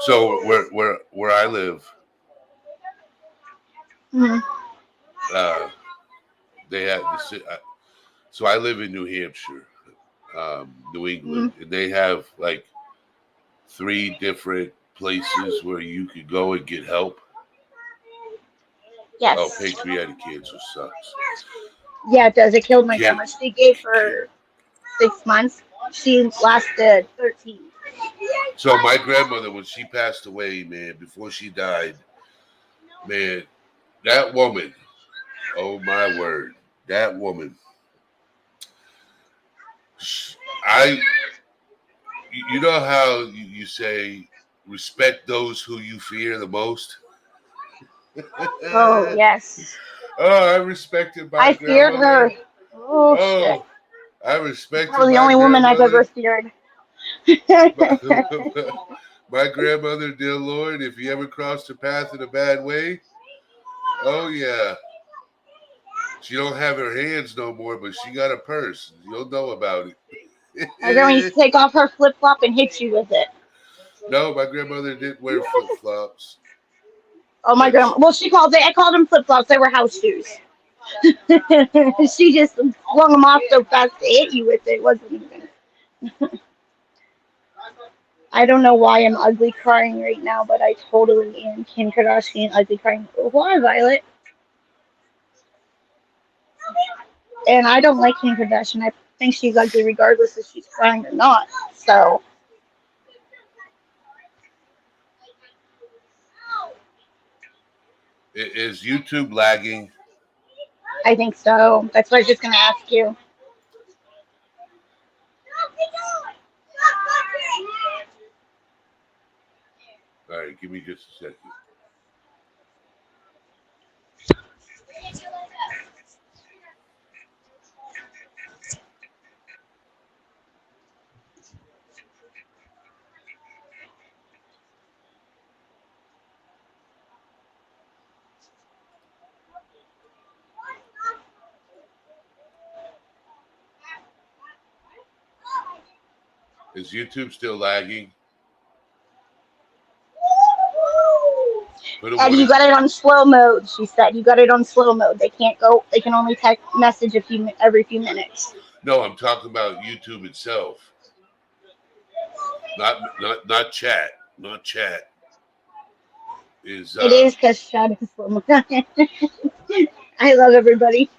So where I live, Hmm. uh, they have so I live in New Hampshire, New Hmm. England, and they have like 3 different places where you could go and get help. Oh, Yes. pancreatic cancer sucks. Yeah, it does. It killed my Can't, grandma. She gave can't. her 6 months. She lasted 13. So my grandmother, when she passed away, man, before she died, man, that woman, oh my word, that woman, I, you know how you say respect those who you fear the most. Oh yes. Oh, I respected my I feared her. grandmother. Oh shit. Oh, I respected Probably the my only woman I've ever grandmother. feared. My, my grandmother, dear Lord, if you ever crossed her path in a bad way, oh yeah. She don't have her hands no more, but she got a purse. You'll know about My grandma used it. to take off her flip flop and hit you with it. No, my grandmother didn't wear flip flops, Oh my but grandma. Well, she called it. I called them flip flops. They were house shoes. She just flung them off so fast to hit you with it. It wasn't even. I don't know why I'm ugly crying right now, but I totally am Kim Kardashian ugly crying. Why, Violet? And I don't like Kim Kardashian. I think she's ugly regardless if she's crying or not. So Is YouTube lagging? I think so. That's what I was just gonna ask you. All right, give me just a second. Is YouTube still lagging? And you got it on slow mode. She said you got it on slow mode. They can't go. They can only text message every few minutes. No, I'm talking about YouTube itself. Not chat. Not chat. Is It is because chat is slow mode. I love everybody.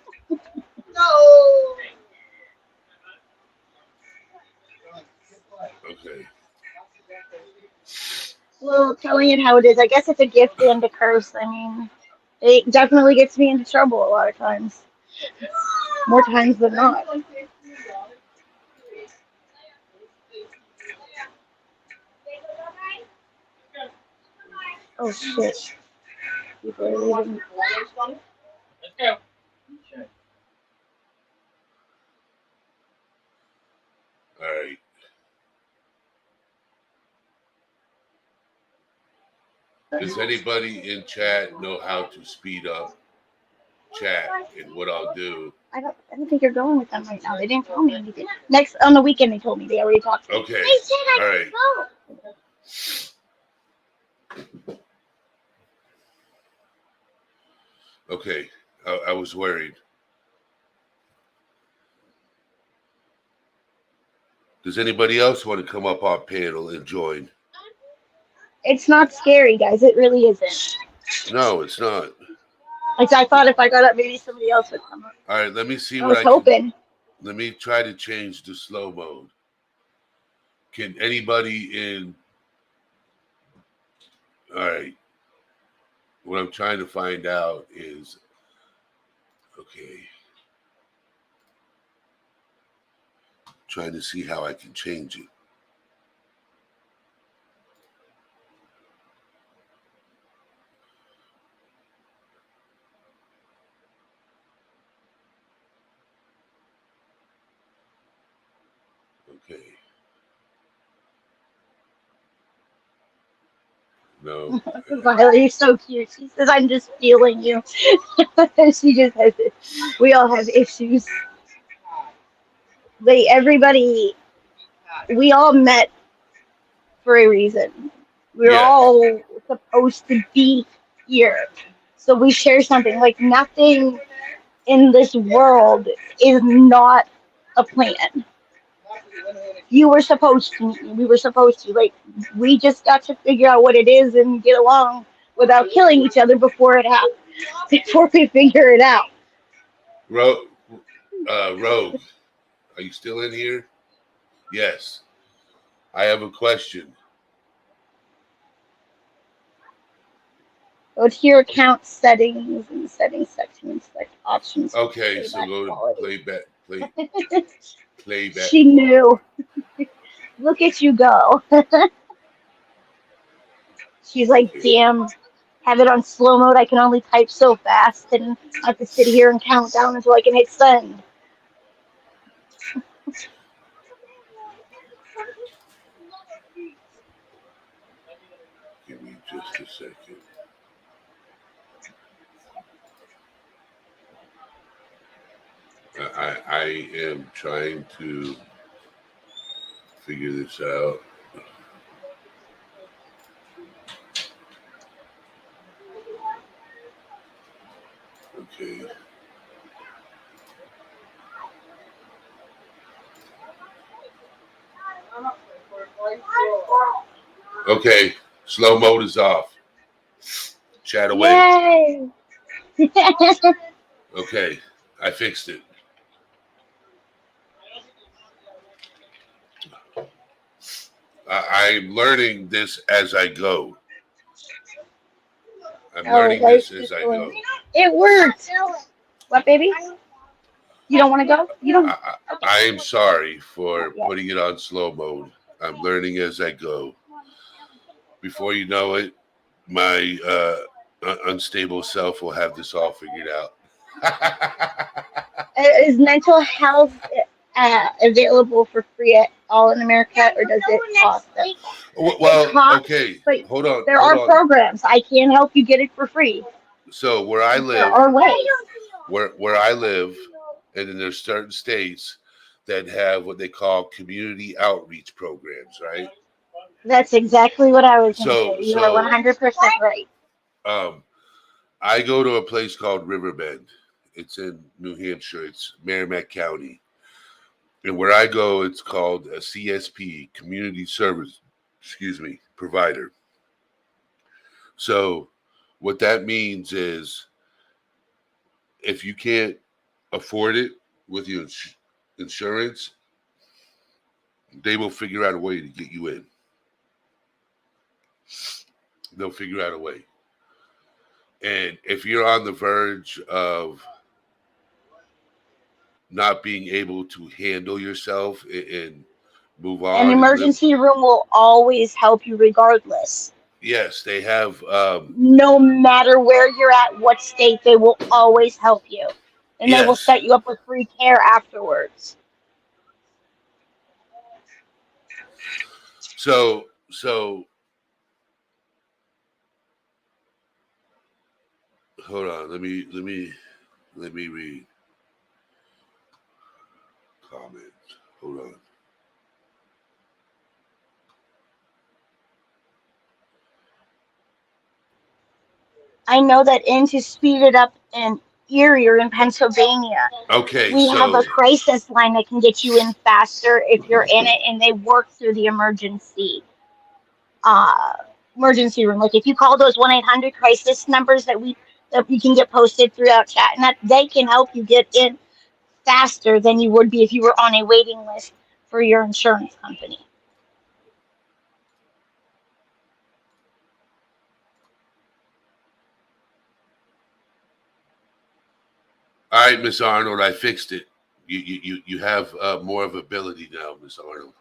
okay. Well, telling it how it is. I guess it's a gift and a curse. I mean, it definitely gets me into trouble a lot of times. More times than not. Oh shit. People are leaving. All right. Does anybody in chat know how to speed up chat and what I'll do? I don't think you're going with them right now. They didn't tell me anything. Next on the weekend they told me. They already talked to me. Okay. They said I All could right. go. Okay. I was worried. Does anybody else want to come up on panel and join? It's not scary, guys. It really isn't. No, it's not. Like I thought if I got up, maybe somebody else would come up. All right, let me see I what was I hoping. can. Let me try to change the slow mode. Can anybody in? All right. What I'm trying to find out is, okay, trying to see how I can change it. Okay. No. Violet, you're so cute. She says, I'm just feeling you. She just has it. We all have issues. Everybody, we all met for a reason. We're Yeah. all supposed to be here. So we share something. Like nothing in this world is not a plan. You were supposed to meet me. We were supposed to. Like, we just got to figure out what it is and get along without killing each other before it happens. Before we figure it out. Rogue, are you still in here? Yes. I have a question. Go to your account settings and settings section and select options. Okay, so go to playback. Playback. She knew. Look at you go. She's like, damn, have it on slow mode. I can only type so fast and I have to sit here and count down until I can hit send. Give me just a second. I am trying to figure this out. Okay. Okay, slow mode is off. Chat away. Yay! Okay, I fixed it. I'm learning this as I go. I'm Oh, learning life's this as just I going. go. It worked. What, baby? You don't want to go? You don't. I am sorry for Not yet. putting it on slow mode. I'm learning as I go. Before you know it, my unstable self will have this all figured out. Is mental health available for free at all in America, or does it cost them? Well, It costs, okay, but hold on. there are programs. I can help you get it for free. So where I There live, are ways. where I live, and then there's certain states that have what they call community outreach programs, right? That's exactly what I was going to So say. You are 100% right. um, I go to a place called Riverbend. It's in New Hampshire. It's Merrimack County. And where I go, it's called a CSP, Community Service, provider. So what that means is if you can't afford it with your insurance, they will figure out a way to get you in. They'll figure out a way. And if you're on the verge of not being able to handle yourself and move on, An emergency room will always help you regardless. Yes, they have. No matter where you're at, what state, they will always help you. And they will Yes. set you up with free care afterwards. So hold on. Let me read comments. Hold on. I know that to speed it up in Erie or in Pennsylvania, Okay, we have a crisis line that can get you in faster if you're in it, and they work through the emergency room. Like if you call those 1-800 crisis numbers that we can get posted throughout chat, and that they can help you get in faster than you would be if you were on a waiting list for your insurance company. All right, Miss Arnold, I fixed it. You have more of ability now, Miss Arnold.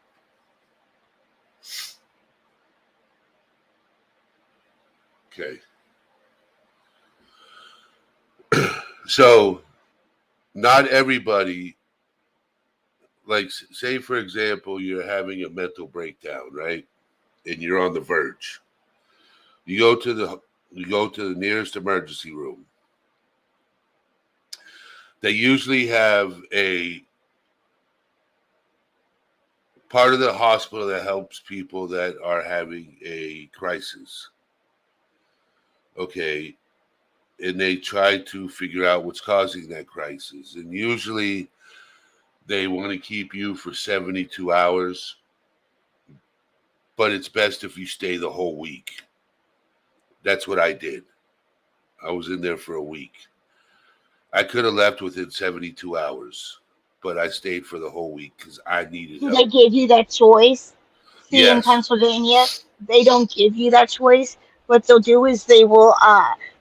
Okay. So, not everybody, like, say for example, you're having a mental breakdown, right? And you're on the verge. You go to the nearest emergency room. They usually have a part of the hospital that helps people that are having a crisis. Okay. And they try to figure out what's causing that crisis. And usually they want to keep you for 72 hours, but it's best if you stay the whole week. That's what I did. I was in there for a week. I could have left within 72 hours, but I stayed for the whole week because I needed help. They give you that choice. See, Yes. in Pennsylvania, they don't give you that choice. What they'll do is they will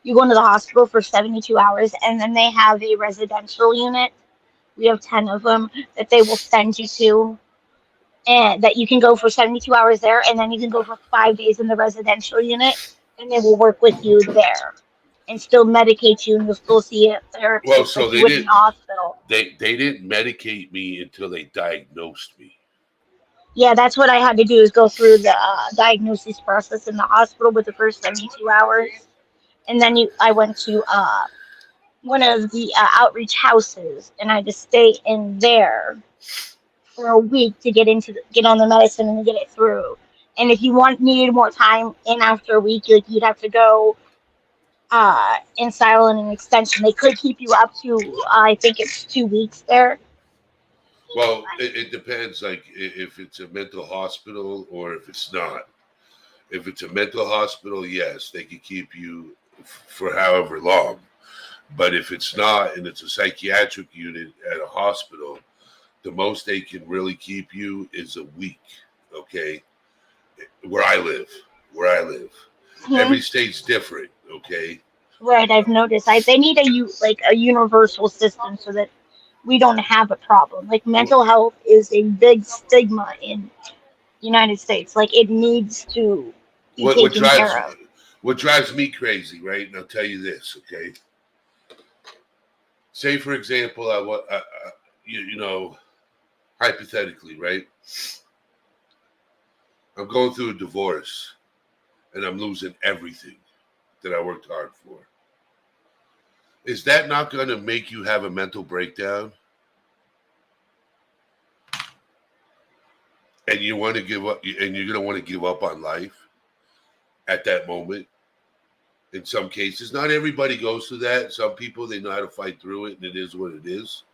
you go into the hospital for 72 hours, and then they have a residential unit. We have 10 of them that they will send you to, and that you can go for 72 hours there, and then you can go for 5 days in the residential unit, and they will work with you there and still medicate you, and you'll still see a therapist Well, so like you would in the hospital. They didn't medicate me until they diagnosed me. Yeah, that's what I had to do, is go through the diagnosis process in the hospital with the first 72 hours. And then I went to one of the outreach houses, and I had to stay in there for a week to get on the medicine and get it through. And if you needed more time in after a week, you'd have to go and file an extension. They could keep you up to I think it's 2 weeks there. Well, it depends, like if it's a mental hospital or if it's not. If it's a mental hospital, yes, they can keep you for however long. But if it's not, and it's a psychiatric unit at a hospital, the most they can really keep you is a week. Okay, where I live. Mm-hmm. Every state's different. Okay, Right, I've noticed. They need a universal system so that we don't have a problem. Like Wh- mental health is a big stigma in United States. Like it needs to be What what taken drives care of. what drives me crazy, right? And I'll tell you this, okay? Say for example, you know, hypothetically, right? I'm going through a divorce and I'm losing everything that I worked hard for. Is that not going to make you have a mental breakdown? And you want to give up, and you're going to want to give up on life at that moment? In some cases, not everybody goes through that. Some people, they know how to fight through it, and it is what it is.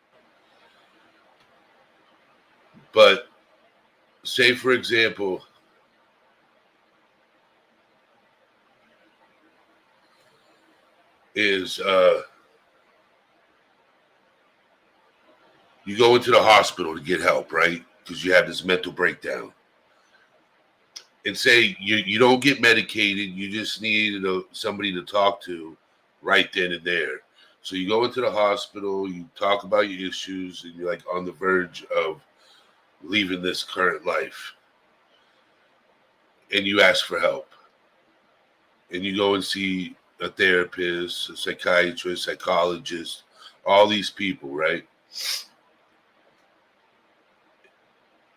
But say, for example, is you go into the hospital to get help, right? Because you have this mental breakdown. And say you don't get medicated, you just need somebody to talk to right then and there. So you go into the hospital, you talk about your issues, and you're like on the verge of leaving this current life. And you ask for help. And you go and see a therapist, a psychiatrist, psychologist, all these people, right?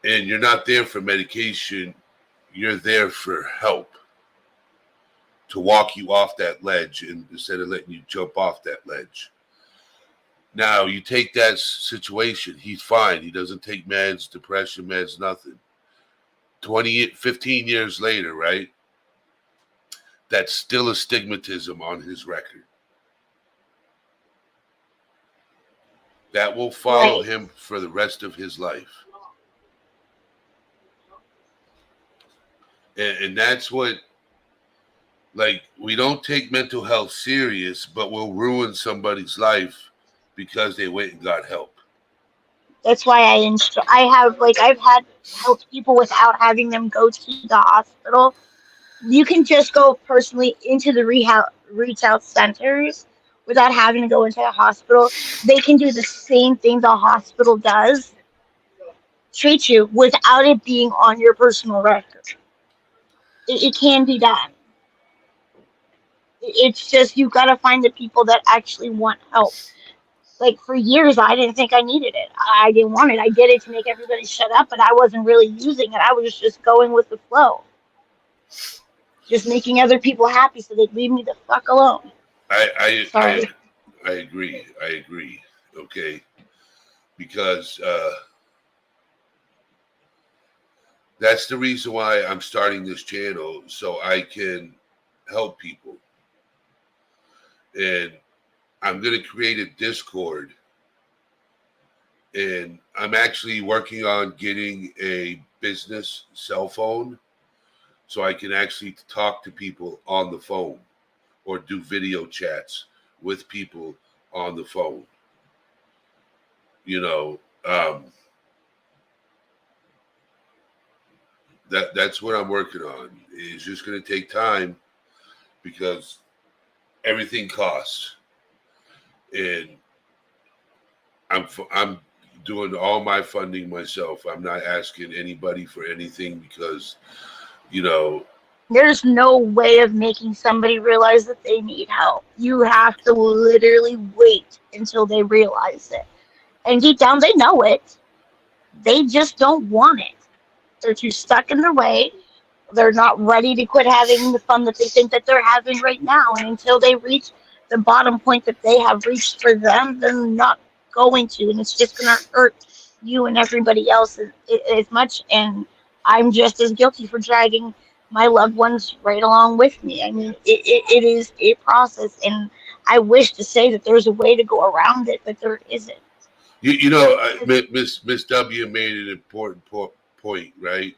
And you're not there for medication, you're there for help to walk you off that ledge and instead of letting you jump off that ledge. Now you take that situation, he's fine. He doesn't take meds, depression meds, nothing. 15 years later, right? That's still a stigmatism on his record. That will follow Right. him for the rest of his life. And that's what, like, we don't take mental health serious, but we'll ruin somebody's life because they went and got help. That's why I have I've had helped people without having them go to the hospital. You can just go personally into the rehab centers without having to go into the hospital. They can do the same thing the hospital does, treat you without it being on your personal record. It can be done. It's just you got to find the people that actually want help. Like for years, I didn't think I needed it. I didn't want it. I did it to make everybody shut up, but I wasn't really using it. I was just going with the flow, just making other people happy so they'd leave me the fuck alone. I I I, Sorry. I agree. I agree. Okay, because that's the reason why I'm starting this channel so I can help people. And I'm going to create a Discord. And I'm actually working on getting a business cell phone so I can actually talk to people on the phone or do video chats with people on the phone. You know, that's what I'm working on. It's just going to take time because everything costs, and I'm doing all my funding myself. I'm not asking anybody for anything because you know There's no way of making somebody realize that they need help. You have to literally wait until they realize it. And deep down, they know it. They just don't want it. They're too stuck in their way. They're not ready to quit having the fun that they think that they're having right now. And until they reach the bottom point that they have reached for them, they're not going to. And it's just going to hurt you and everybody else as much. And I'm just as guilty for dragging my loved ones right along with me. I mean, it is a process. And I wish to say that there's a way to go around it, but there isn't. Miss W made an important point, right?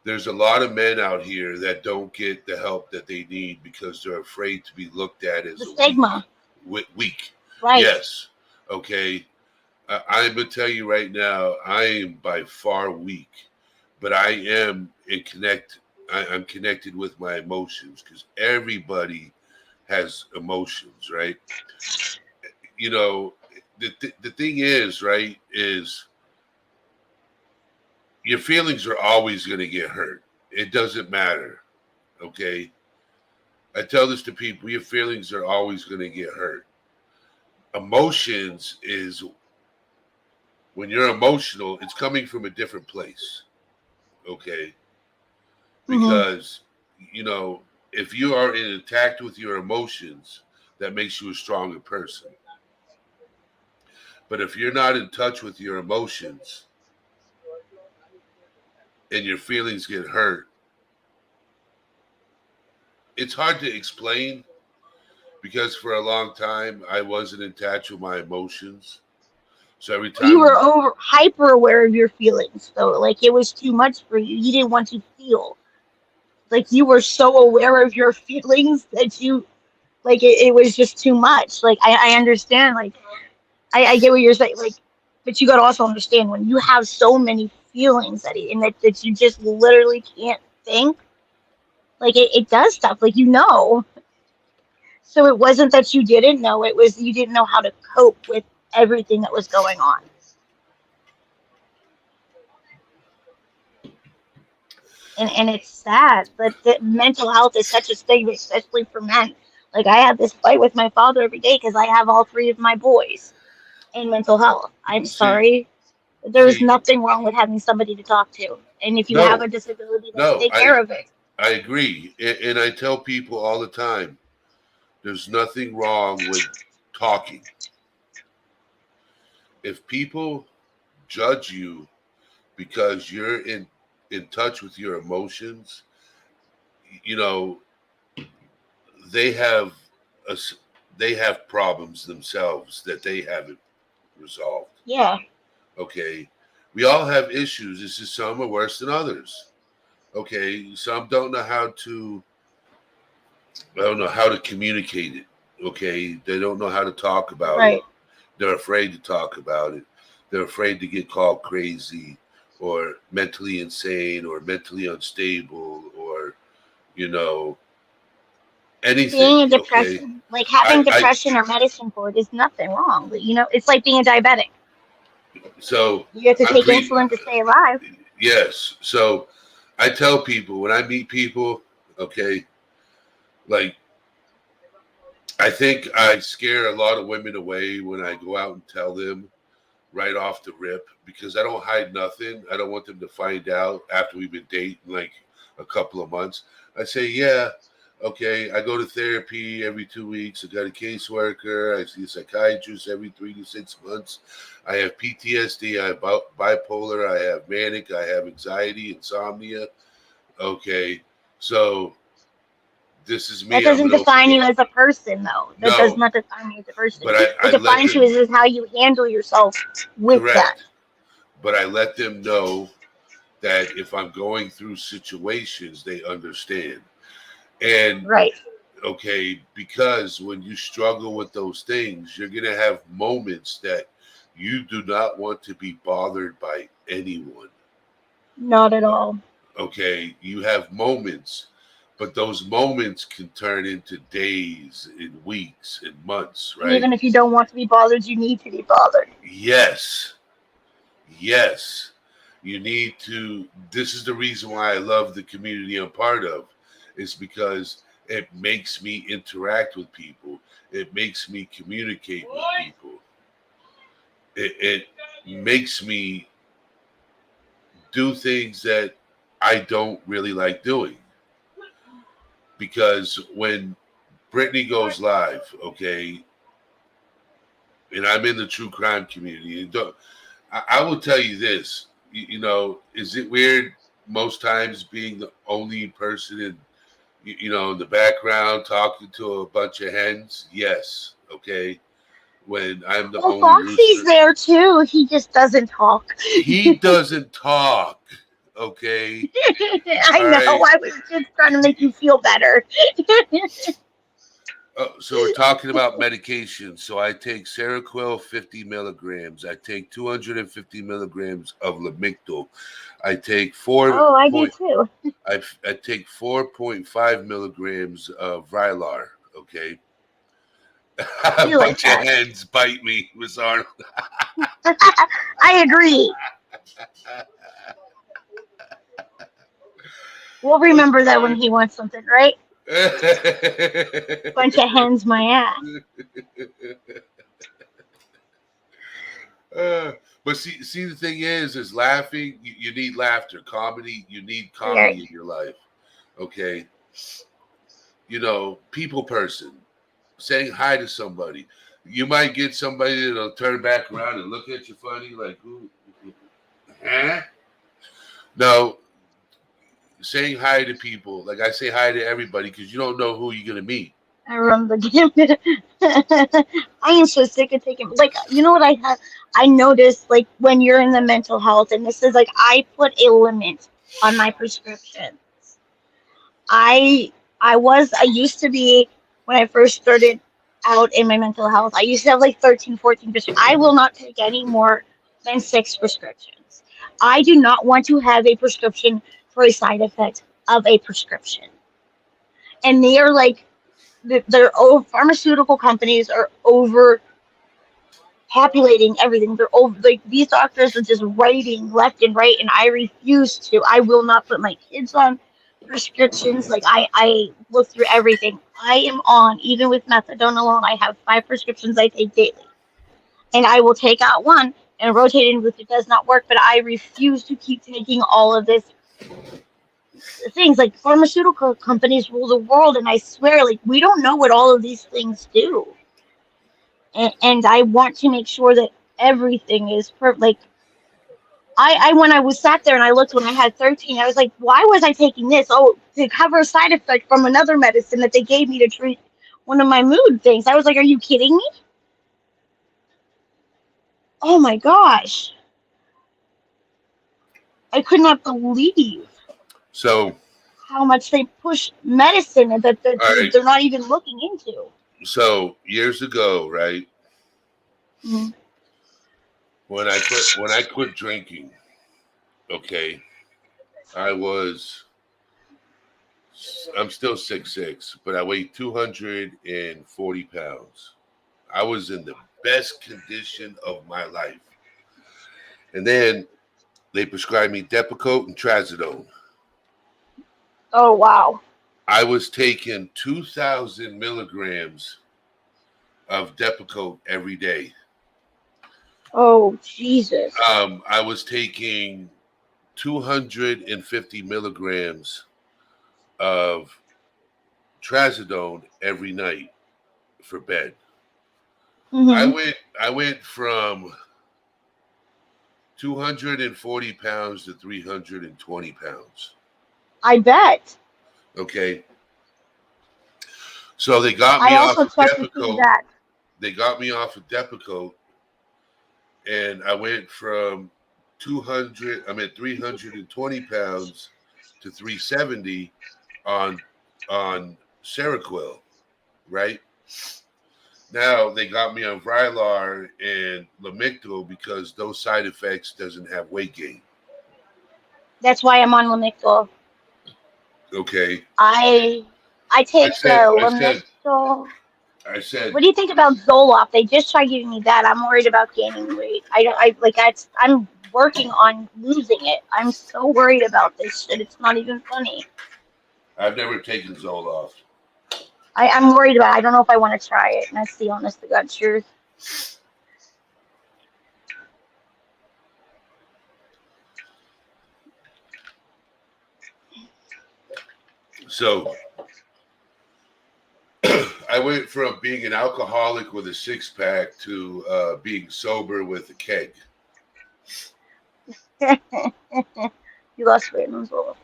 There's a lot of men out here that don't get the help that they need because they're afraid to be looked at as The a weak. stigma, Weak. right? Yes. Okay. I'm gonna tell you right now, I am by far weak, but I am I'm connected with my emotions because everybody has emotions, right? You know, the thing is, right, is your feelings are always going to get hurt. It doesn't matter, okay? I tell this to people, your feelings are always going to get hurt. Emotions is when you're emotional, it's coming from a different place, okay? Hmm. Because, you know, if you are in intact with your emotions, that makes you a stronger person. But if you're not in touch with your emotions and your feelings get hurt, it's hard to explain because for a long time I wasn't in touch with my emotions. So every You were time, over hyper aware of your feelings, though. Like it was too much for you. You didn't want to feel. Like you were so aware of your feelings that you like it was just too much. Like I understand. Like I get what you're saying. Like, but you got to also understand when you have so many feelings that you just literally can't think. Like it does stuff. Like you know. So it wasn't that you didn't know. It was you didn't know how to cope with everything that was going on. And it's sad, but the mental health is such a stigma, especially for men. Like I have this fight with my father every day because I have all three of my boys in mental health. I'm see, sorry, there's see, nothing wrong with having somebody to talk to, and if you have no, a disability, then no, take care of it. I agree, and I tell people all the time, there's nothing wrong with talking. If people judge you because you're in touch with your emotions, you know, they have a, they have problems themselves that they haven't resolved. Yeah, Okay, we all have issues. It's just some are worse than others. Okay, some don't know how to. I don't know how to communicate it. Okay, they don't know how to talk about it. right. They're afraid to talk about it. They're afraid to get called crazy or mentally insane or mentally unstable or you know anything. Being a Okay, depression, like having I depression or medicine for it, is nothing wrong. But you know, it's like being a diabetic. so You have to I'm take pre. insulin to stay alive. Yes, so I tell people when I meet people, okay, like I think I scare a lot of women away when I go out and tell them right off the rip because I don't hide nothing. I don't want them to find out after we've been dating like a couple of months. I say, yeah, okay, I go to therapy every 2 weeks. I got a caseworker. I see a psychiatrist every 3 to 6 months. I have PTSD. I have bipolar. I have manic. I have anxiety, insomnia. Okay, so this is That me. I'm doesn't an open define book. you as a person, though. That does No, not define you as a person. but What I let defines you them is how you handle yourself with that. correct. But I let them know that if I'm going through situations, they understand. And Right. okay, because when you struggle with those things, you're going to have moments that you do not want to be bothered by anyone. Not at all. Okay, you have moments, but those moments can turn into days and weeks and months, And right? even if you don't want to be bothered, you need to be bothered. Yes, yes. You need to. This is the reason why I love the community I'm part of, is because it makes me interact with people. It makes me communicate with people. It makes me do things that I don't really like doing. Because when Brittany goes live, okay, and I'm in the true crime community, and I will tell you this, you know, is it weird most times being the only person in in the background talking to a bunch of hens? Yes. Okay. When I'm the Well, only Foxy's rooster, there too. He just doesn't talk. he doesn't talk. Okay. I All know. right. I was just trying to make you feel better. So we're talking about medication. So I take Seroquel 50 milligrams. I take 250 milligrams of Lamictal. I take Oh, I do too. I take 4.5 milligrams of Vraylar. Okay. I A feel like bunch of that. hens bite me, Miss Arnold. I agree. We'll remember that when he wants something, right? Bunch of hens, my ass. Uh, but see, the thing is laughing. You need laughter, comedy. You need Yeah. comedy in your life. Okay, you know, people person, saying hi to somebody. You might get somebody that'll turn back around and look at you funny, like, "Who? Huh?" No, saying hi to people. Like I say hi to everybody because you don't know who you're gonna meet. I run the gamut. I am so sick of taking, like, you know what I have? I noticed, like, when you're in the mental health, and this is like, I put a limit on my prescription. I I used to be, when I first started out in my mental health, I used to have like 13, 14 prescriptions. I will not take any more than 6 prescriptions. I do not want to have a prescription for a side effect of a prescription. And they are like, they're pharmaceutical companies are over populating everything. They're over, like, these doctors are just writing left and right, and I refuse to. I will not put my kids on prescriptions. Like, I look through everything. I am on, even with methadone alone, I have 5 prescriptions I take daily. And I will take out one and rotate it if it does not work, but I refuse to keep taking all of this things. Like, pharmaceutical companies rule the world, and I swear, like, we don't know what all of these things do. And I want to make sure that everything is perfect. Like, I when I was sat there and I looked when I had 13, I was like, why was I taking this? Oh, to cover a side effect from another medicine that they gave me to treat one of my mood things. I was like, are you kidding me? Oh my gosh. I could not believe So, how much they push medicine that all right. they're not even looking into. So years ago, right Mhm. when I quit drinking, okay, I was I'm still 6'6", but I weighed 240 pounds. I was in the best condition of my life. And then they prescribed me Depakote and Trazodone. Oh wow. I was taking 2,000 milligrams of Depakote every day. Oh Jesus. I was taking 250 milligrams of Trazodone every night for bed. Hmm. I went from 240 pounds to 320 pounds. I bet. Okay. So they got I me off also of check to see Depakote. that. They got me off of Depakote, and I went from 320 pounds to 370 on Seroquel, right? Now they got me on Vraylar and Lamictal because those side effects doesn't have weight gain. That's why I'm on Lamictal. Okay. I I I take the said I said Lamictal. I said What do you think about Zoloft? They just tried giving me that. I'm worried about gaining weight. I don't. I like. I'm working on losing it. I'm so worried about this shit. It's not even funny. I've never taken Zoloft. I'm worried about it. I don't know if I want to try it. And that's the honest to God truth. So I went from being an alcoholic with a 6-pack to being sober with a keg. You lost weight on Zoloft.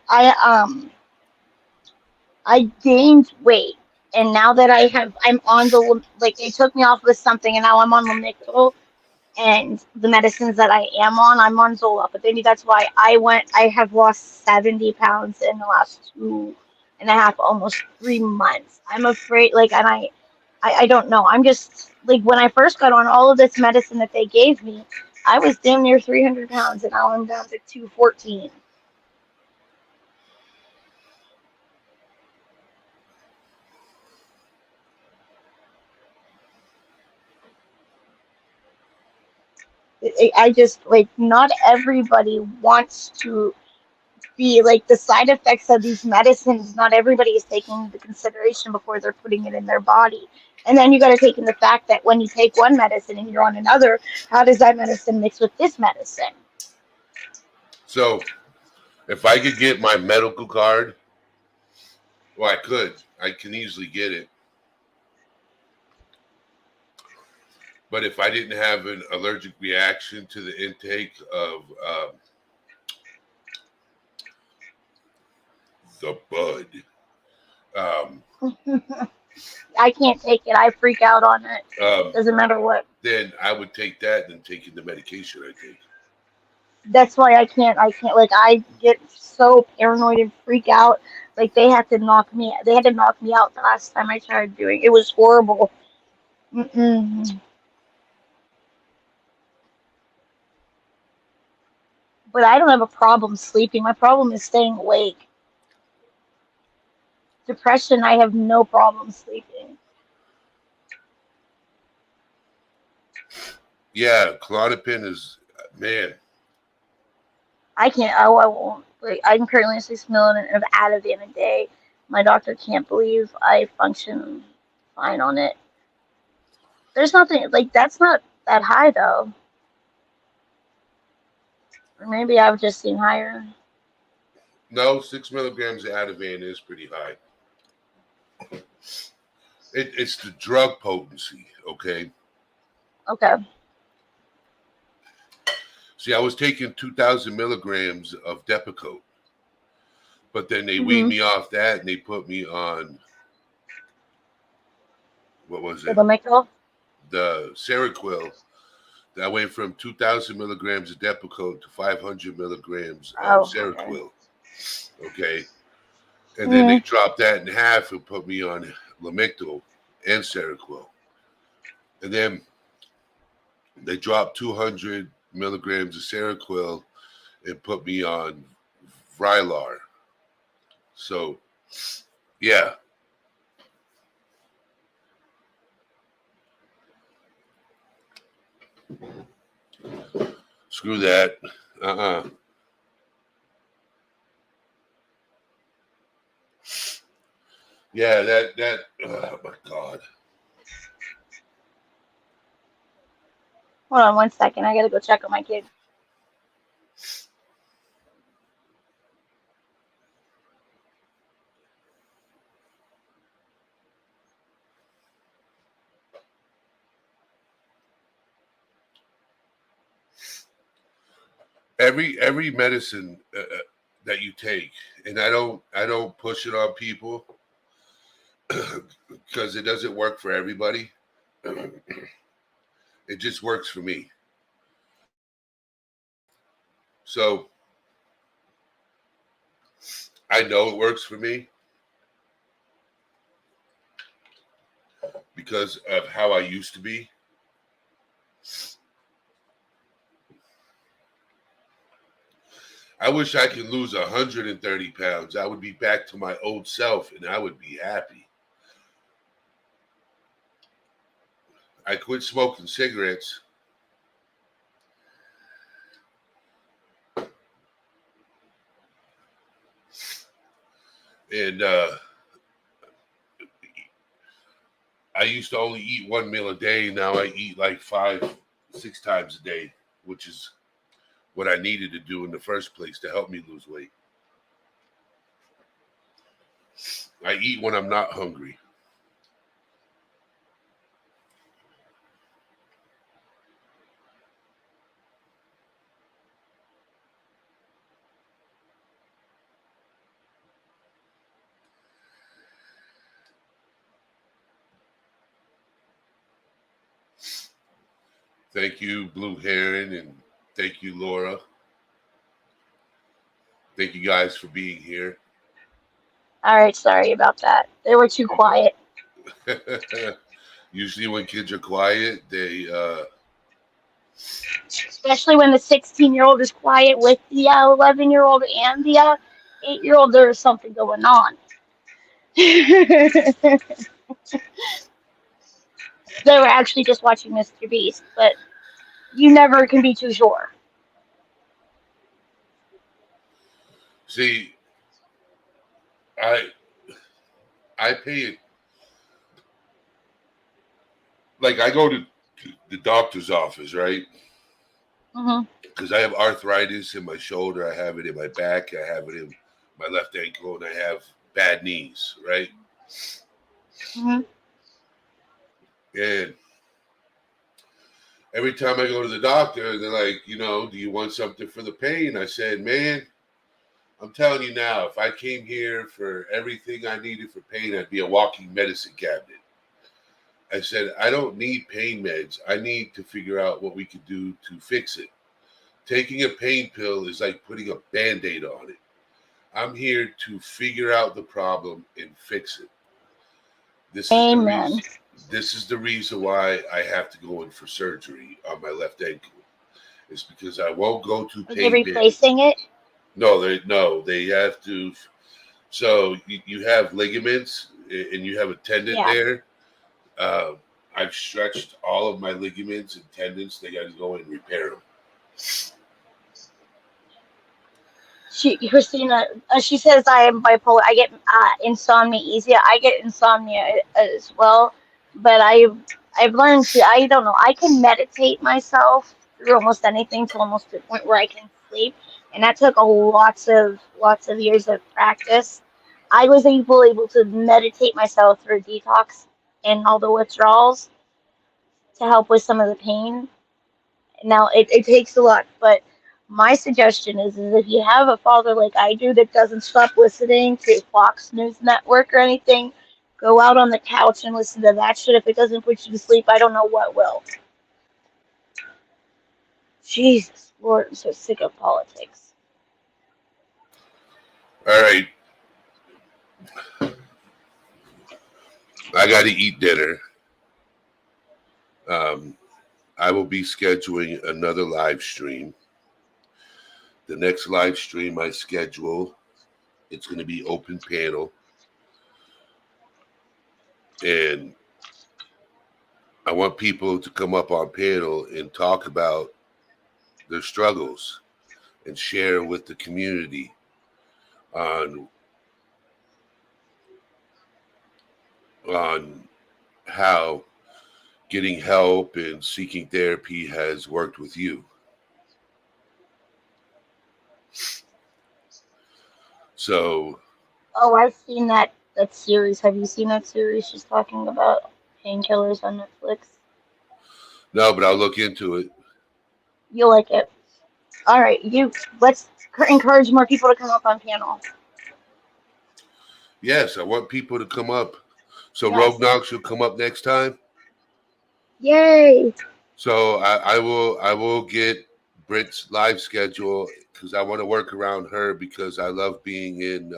I gained weight, and now that I'm on like, they took me off with something, and now I'm on Lamictal, and the medicines that I am on, I'm on Zoloft. But maybe that's why I have lost 70 pounds in the last 2.5, almost 3 months. I'm afraid, like, and I don't know. I'm just, like, when I first got on all of this medicine that they gave me, I was damn near 300 pounds, and now I'm down to 214. I just like not everybody wants to be like the side effects of these medicines. Not everybody is taking into consideration before they're putting it in their body. And then you got to take in the fact that when you take one medicine and you're on another, how does that medicine mix with this medicine? So, if I could get my medical card, well, I can easily get it. But if I didn't have an allergic reaction to the intake of the bud, I can't take it. I freak out on it. Doesn't matter what. Then I would take that and taking the medication I take. That's why I can't. Like I get so paranoid and freak out. Like they had to knock me out the last time I tried doing it. It was horrible. Mm-mm. But I don't have a problem sleeping. My problem is staying awake. Depression, I have no problem sleeping. Yeah, Klonopin is, man. I can't. I won't. Like I'm currently 6 million of Ativan a day. My doctor can't believe I function fine on it. There's nothing like that's not that high though. Or maybe I've just seen higher. No, 6 milligrams of Ativan is pretty high. It's the drug potency, okay? Okay. See, I was taking 2,000 milligrams of Depakote, but then they weaned me off that and they put me on, what was it? The Seroquel. That went from 2,000 milligrams of Depakote to 500 milligrams of Seroquel. Okay. And then they dropped that in half and put me on Lamictal and Seroquel. And then they dropped 200 milligrams of Seroquel and put me on Vraylar. So, yeah. Screw that. Yeah, that. Oh my God. Hold on 1 second. I gotta go check on my kid. Every medicine that you take, and I don't push it on people because it doesn't work for everybody. It just works for me. So I know it works for me because of how I used to be. I wish I could lose 130 pounds. I would be back to my old self and I would be happy. I quit smoking cigarettes. And I used to only eat one meal a day. Now I eat like 5-6 times a day, which is what I needed to do in the first place to help me lose weight. I eat when I'm not hungry. Thank you, Blue Heron, and thank you, Laura. Thank you guys for being here. All right, sorry about that. They were too quiet. Usually when kids are quiet, they... Especially when the 16-year-old is quiet with the 11-year-old and the 8-year-old, there's something going on. They were actually just watching Mr. Beast, but You never can be too sure. See, I I pay it like I go to the doctor's office, right? Mm-hmm. Because I have arthritis in my shoulder, I have it in my back, I have it in my left ankle, and I have bad knees, right? Mm-hmm. And every time I go to the doctor, they're like, do you want something for the pain? I said, man, I'm telling you now, if I came here for everything I needed for pain, I'd be a walking medicine cabinet. I said, I don't need pain meds. I need to figure out what we could do to fix it. Taking a pain pill is like putting a Band-Aid on it. I'm here to figure out the problem and fix it. This is the Amen. reason. This is the reason why I have to go in for surgery on my left ankle. It's because I won't go to Are they pain meds. replacing it? No, they have to. So you have ligaments and you have a tendon Yeah. there. I've stretched all of my ligaments and tendons. They got to go and repair them. Christina, she says I am bipolar. I get insomnia easy. I get insomnia as well, but I've learned to. I don't know. I can meditate myself through almost anything to almost the point where I can sleep, and that took lots of years of practice. I was able to meditate myself through detox and all the withdrawals to help with some of the pain. Now it takes a lot, but my suggestion is if you have a father like I do that doesn't stop listening to Fox News Network or anything, go out on the couch and listen to that shit. If it doesn't put you to sleep, I don't know what will. Jesus Lord, I'm so sick of politics. All right. I got to eat dinner. I will be scheduling another live stream. The next live stream I schedule, it's going to be open panel. And I want people to come up on panel and talk about their struggles and share with the community on how getting help and seeking therapy has worked with you. So, I've seen that series. Have you seen that series? She's talking about painkillers on Netflix. no, but I'll look into it. You'll like it. All right, let's encourage more people to come up on panel. Yes, I want people to come up. So Yes. Rogue Knox will come up next time. Yay! So I will get Britt's live schedule because I want to work around her because I love being in.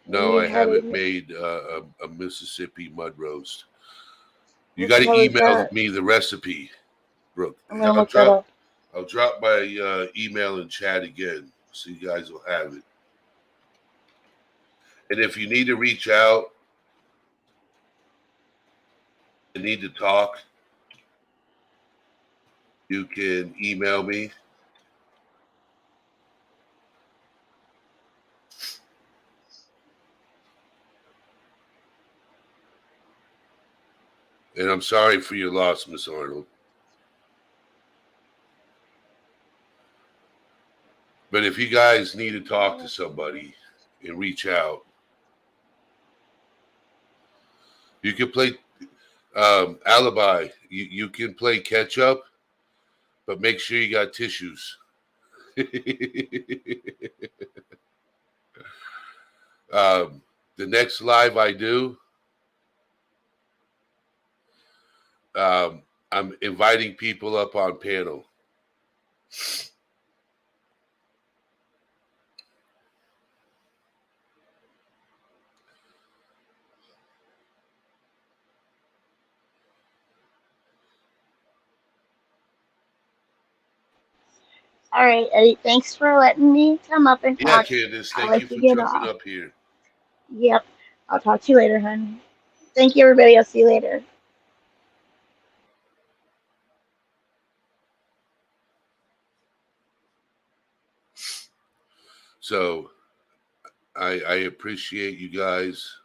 No, I haven't made a Mississippi mud roast. You got to email me the recipe, Brooke. I'm gonna look that up. I'll drop my email in chat again so you guys will have it. And if you need to reach out and need to talk, you can email me. And I'm sorry for your loss, Miss Arnold. But if you guys need to talk to somebody and reach out, you can play Alibi. You can play catch up, but make sure you got tissues. The next live I do, I'm inviting people up on panel. All right, Eddie. Thanks for letting me come up and talk. Yeah, Candace. I'll Thank you for jumping up here. Yep. I'll talk to you later, hon. Thank you, everybody. I'll see you later. So I appreciate you guys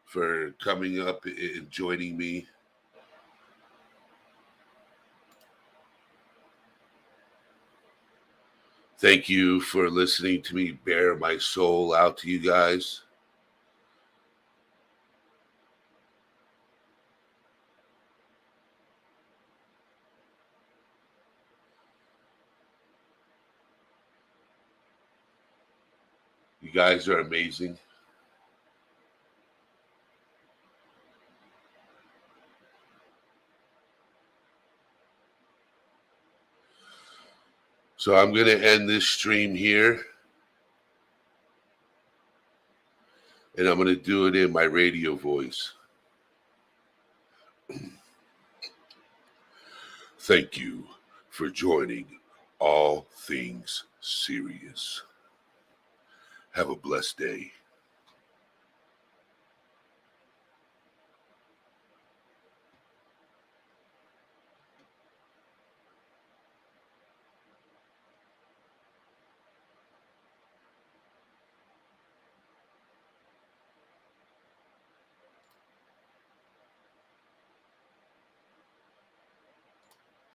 for coming up and joining me. Thank you for listening to me bare my soul out to you guys. You guys are amazing. So I'm going to end this stream here. And I'm going to do it in my radio voice. Thank you for joining All Things Serious. Have a blessed day.